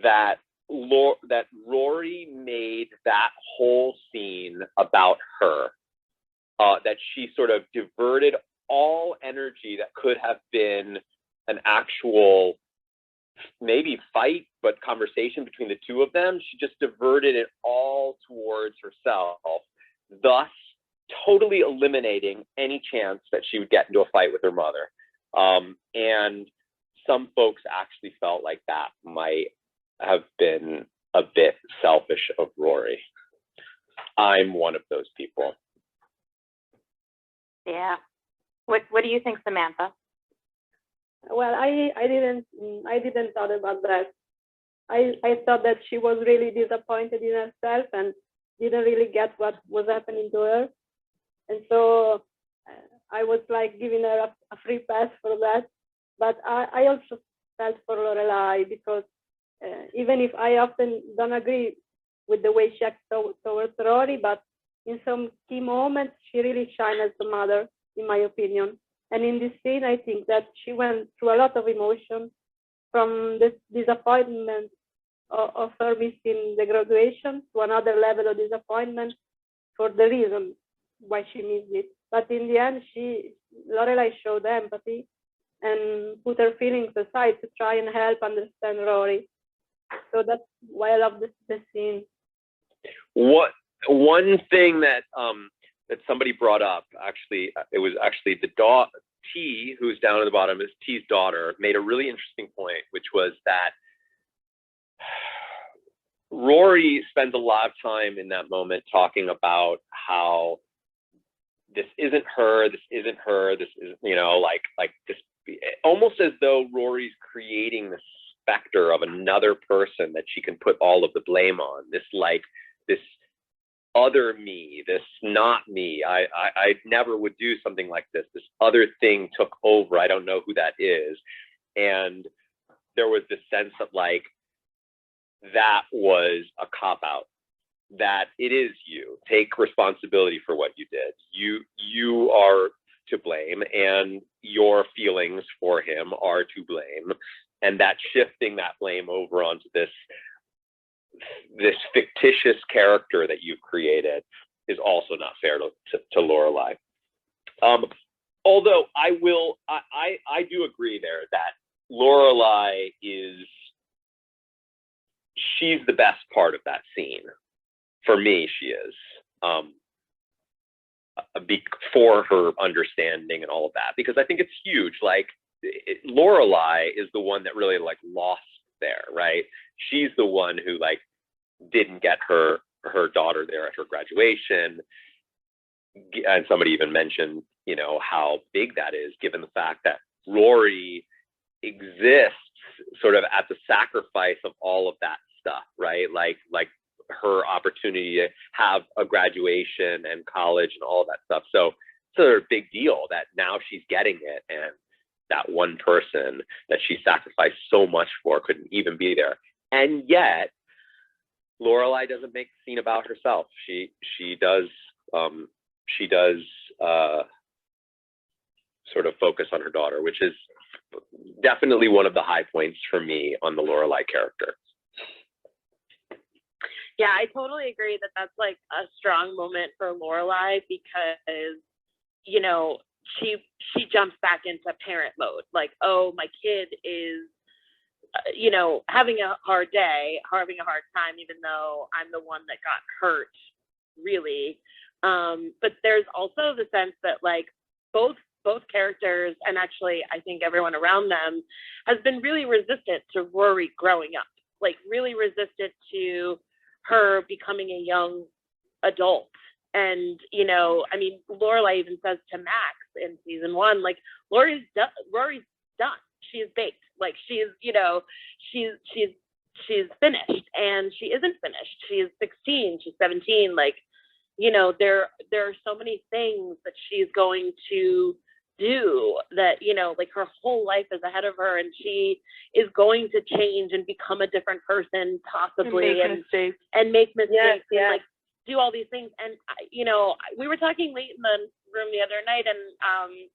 that Rory made that whole scene about her. That she sort of diverted all energy that could have been an actual maybe fight, but conversation between the two of them. She just diverted it all towards herself, thus totally eliminating any chance that she would get into a fight with her mother. And some folks actually felt like that might have been a bit selfish of Rory. I'm one of those people. Yeah. What do you think, Samantha? Well, I didn't thought about that. I thought that she was really disappointed in herself and didn't really get what was happening to her. And so I was like giving her a free pass for that. But I also felt for Lorelai because even if I often don't agree with the way she acts towards Rory, but in some key moments, she really shines as a mother, in my opinion. And in this scene, I think that she went through a lot of emotion, from this disappointment of her missing the graduation to another level of disappointment for the reason why she missed it. But in the end, Lorelai showed empathy and put her feelings aside to try and help understand Rory. So that's why I love this scene. One thing that somebody brought up, actually, it was actually the T, who's down at the bottom, is T's daughter, made a really interesting point, which was that Rory spends a lot of time in that moment talking about how this isn't her, this isn't her, this is, you know, like this, almost as though Rory's creating this specter of another person that she can put all of the blame on. This other me, this not me. I never would do something like this. This other thing took over. I don't know who that is. And there was this sense of like, that was a cop-out, that it is you. Take responsibility for what you did. You are to blame, and your feelings for him are to blame. And that shifting that blame over onto this fictitious character that you've created is also not fair to Lorelai. Although I do agree there that Lorelai she's the best part of that scene. For me, she is. For her understanding and all of that, because I think it's huge. Like, Lorelai is the one that really like lost there, right? She's the one who like didn't get her her daughter there at her graduation. And somebody even mentioned, how big that is, given the fact that Rory exists sort of at the sacrifice of all of that stuff, right? Like her opportunity to have a graduation and college and all of that stuff. So it's a big deal that now she's getting it, and that one person that she sacrificed so much for couldn't even be there. And yet Lorelai doesn't make a scene about herself. She does sort of focus on her daughter, which is definitely one of the high points for me on the Lorelai character. Yeah, I totally agree that that's like a strong moment for Lorelai, because she jumps back into parent mode. Like, oh, my kid is having a hard day, having a hard time, even though I'm the one that got hurt, really. But there's also the sense that like both characters, and actually I think everyone around them, has been really resistant to Rory growing up, like really resistant to her becoming a young adult. And Lorelai even says to Max in season 1, like, Rory's done. She's baked. Like, she's finished, and she isn't finished. She's 16. She's 17. Like, there are so many things that she's going to do that, like her whole life is ahead of her, and she is going to change and become a different person, possibly, and make mistakes, and like do all these things. And we were talking late in the room the other night, and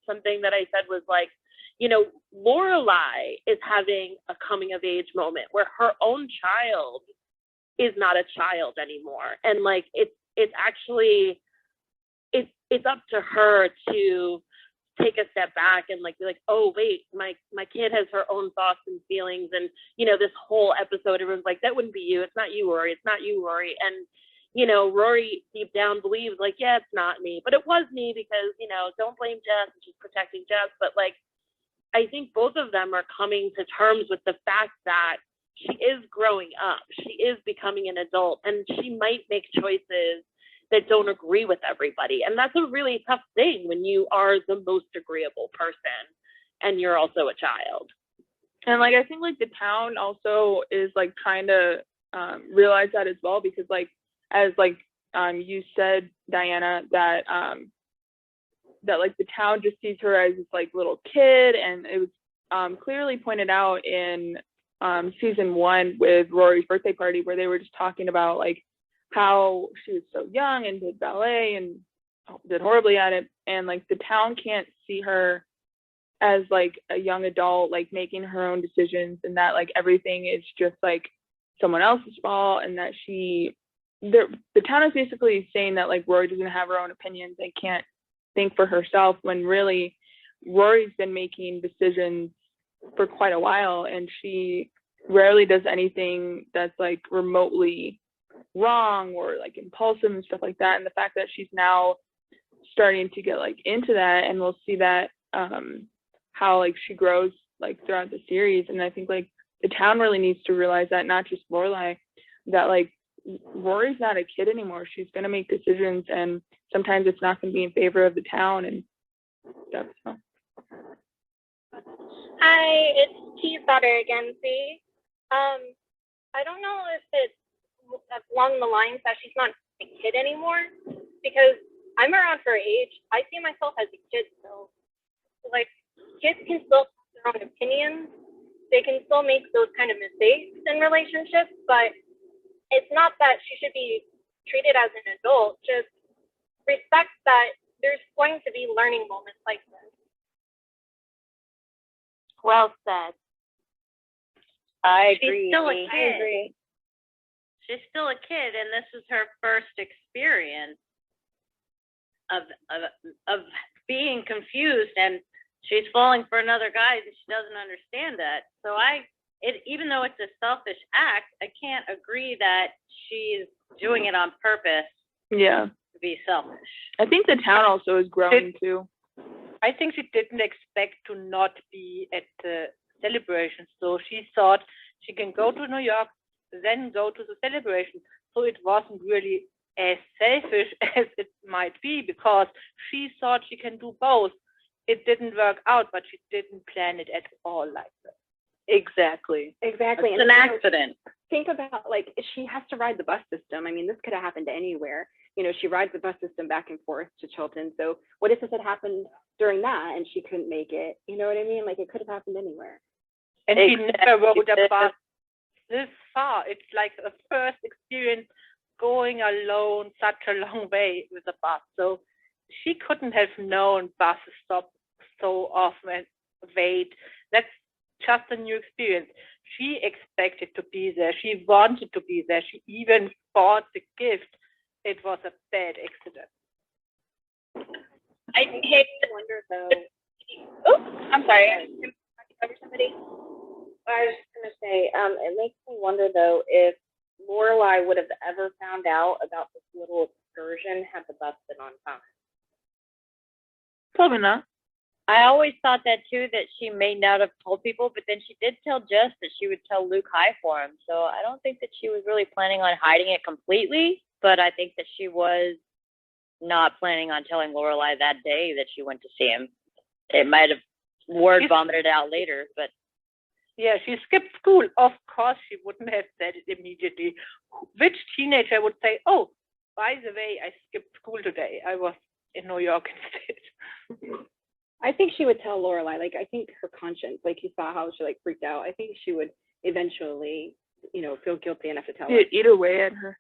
something that I said was like, Lorelai is having a coming of age moment where her own child is not a child anymore, and like it's actually it's up to her to take a step back and like be like, oh wait, my kid has her own thoughts and feelings. And this whole episode, everyone's like, that wouldn't be you, it's not you, Rory, it's not you, Rory. And Rory deep down believes like, yeah, it's not me, but it was me, because don't blame Jess, and she's protecting Jess. But like, I think both of them are coming to terms with the fact that she is growing up, she is becoming an adult, and she might make choices that don't agree with everybody. And that's a really tough thing when you are the most agreeable person and you're also a child. And like, I think like the town also is like trying to realize that as well, because like, as like you said, Diana, that that like the town just sees her as this like little kid, and it was clearly pointed out in season 1 with Rory's birthday party, where they were just talking about like how she was so young and did ballet and did horribly at it, and like the town can't see her as like a young adult, like making her own decisions, and that like everything is just like someone else's fault, and that the town is basically saying that like Rory doesn't have her own opinions and can't think for herself, when really Rory's been making decisions for quite a while, and she rarely does anything that's like remotely wrong or like impulsive and stuff like that. And the fact that she's now starting to get like into that, and we'll see that how like she grows like throughout the series. And I think like the town really needs to realize that, not just Lorelai, that like Rory's not a kid anymore. She's going to make decisions, and sometimes it's not going to be in favor of the town and stuff. So. Hi, it's T's daughter again, see? I don't know if it's along the lines that she's not a kid anymore, because I'm around her age. I see myself as a kid still. Like, kids can still have their own opinions. They can still make those kind of mistakes in relationships, but it's not that she should be treated as an adult. Just respect that there's going to be learning moments like this. Well said. I agree. She's still a I kid. agree. She's still a kid, and this is her first experience of being confused, and she's falling for another guy that she doesn't understand that. So even though it's a selfish act, I can't agree that she's doing it on purpose. Yeah. To be selfish. I think the town also is growing too. I think she didn't expect to not be at the celebration, so she thought she can go to New York, then go to the celebration. So it wasn't really as selfish as it might be, because she thought she can do both. It didn't work out, but she didn't plan it at all like that. Exactly. Exactly. It's an accident. Think about, like, she has to ride the bus system. I mean, this could have happened anywhere. You know, she rides the bus system back and forth to Chilton. So what if this had happened during that and she couldn't make it? You know what I mean? Like, it could have happened anywhere. And he never rode a bus this far. It's like a first experience going alone such a long way with a bus. So she couldn't have known buses stop so often and wait. That's just a new experience. She expected to be there. She wanted to be there. She even bought the gift. It was a bad accident. I hate to wonder though. Oh, I'm sorry. I was over somebody. I was just gonna say, it makes me wonder though if Lorelai would have ever found out about this little excursion had the bus been on time. Probably not. I always thought that too, that she may not have told people, but then she did tell Jess that she would tell Luke hi for him. So I don't think that she was really planning on hiding it completely, but I think that she was not planning on telling Lorelai that day that she went to see him. It might have word vomited out later, but yeah, she skipped school. Of course, she wouldn't have said it immediately. Which teenager would say, "Oh, by the way, I skipped school today. I was in New York instead." I think she would tell Lorelai. Like, I think her conscience, like you saw how she like freaked out. I think she would eventually, you know, feel guilty enough to tell her. Eat away at her.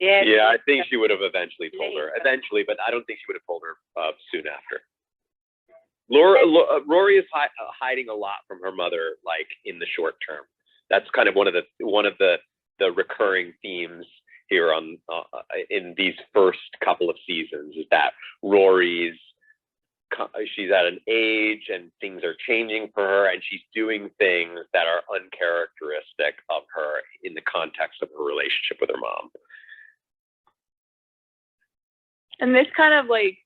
Yeah. Yeah, I think she would have eventually told her. Eventually, but I don't think she would have told her soon after. Rory is hiding a lot from her mother, like in the short term. That's kind of one of the recurring themes here on in these first couple of seasons, is that she's at an age and things are changing for her, and she's doing things that are uncharacteristic of her in the context of her relationship with her mom. And this kind of like,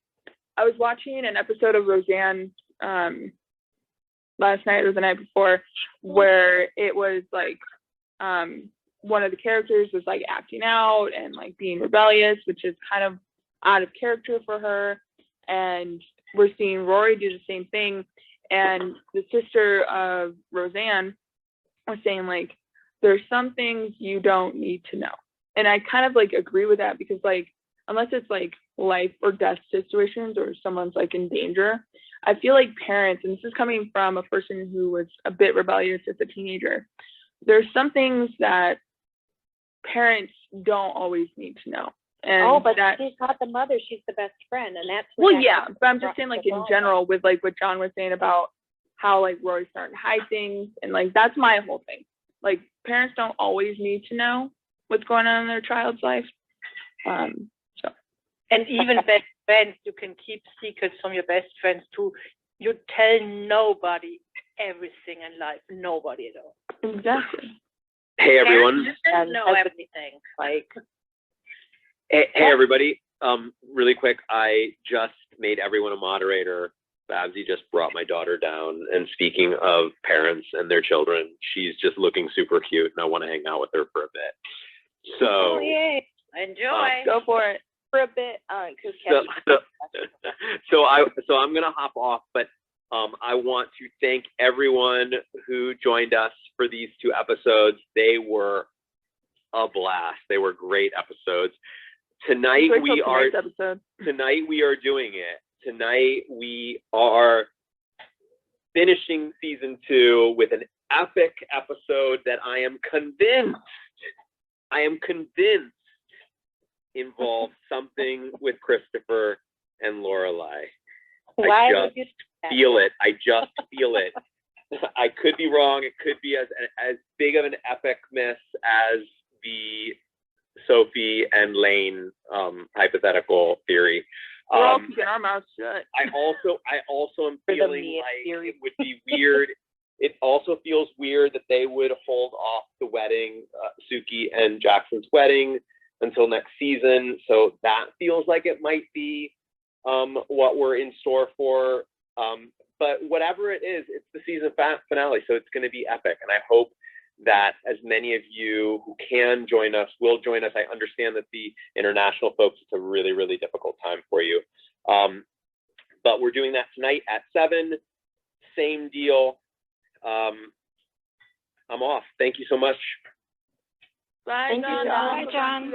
I was watching an episode of Roseanne last night or the night before, where it was like one of the characters was like acting out and like being rebellious, which is kind of out of character for her. And we're seeing Rory do the same thing. And the sister of Roseanne was saying, like, there's some things you don't need to know. And I kind of like agree with that, because like, unless it's like life or death situations or someone's like in danger, I feel like parents, and this is coming from a person who was a bit rebellious as a teenager, there's some things that parents don't always need to know. And but she's not the mother, she's the best friend, and that's well, yeah, but I'm just saying, like, in general, with like what John was saying about how like Rory's starting to hide things, and like that's my whole thing. Like, parents don't always need to know what's going on in their child's life. And even best friends, you can keep secrets from your best friends too. You tell nobody everything in life, nobody at all. Exactly. Hey everyone. Parents know everything. Like, hey everybody. Really quick, I just made everyone a moderator. Babsy just brought my daughter down, and speaking of parents and their children, she's just looking super cute, and I want to hang out with her for a bit. So, yay. Enjoy. Go for it. For a bit, so I'm gonna hop off, but I want to thank everyone who joined us for these 2 episodes. They were a blast. They were great episodes. Tonight we are doing it. Tonight we are finishing season 2 with an epic episode that I am convinced involves something with Christopher and Lorelai. I just feel it. I could be wrong. It could be as big of an epic miss as the Sophie and Lane hypothetical theory. We're all keeping our mouths shut. I also am feeling like it would be weird. It also feels weird that they would hold off the wedding, Suki and Jackson's wedding, until next season. So that feels like it might be what we're in store for. But whatever it is, it's the season finale, so it's going to be epic. And I hope that as many of you who can join us will join us. I understand that the international folks, it's a really, really difficult time for you. But we're doing that tonight at 7, same deal. I'm off. Thank you so much. Bye, Thank you, John. John. Bye, John.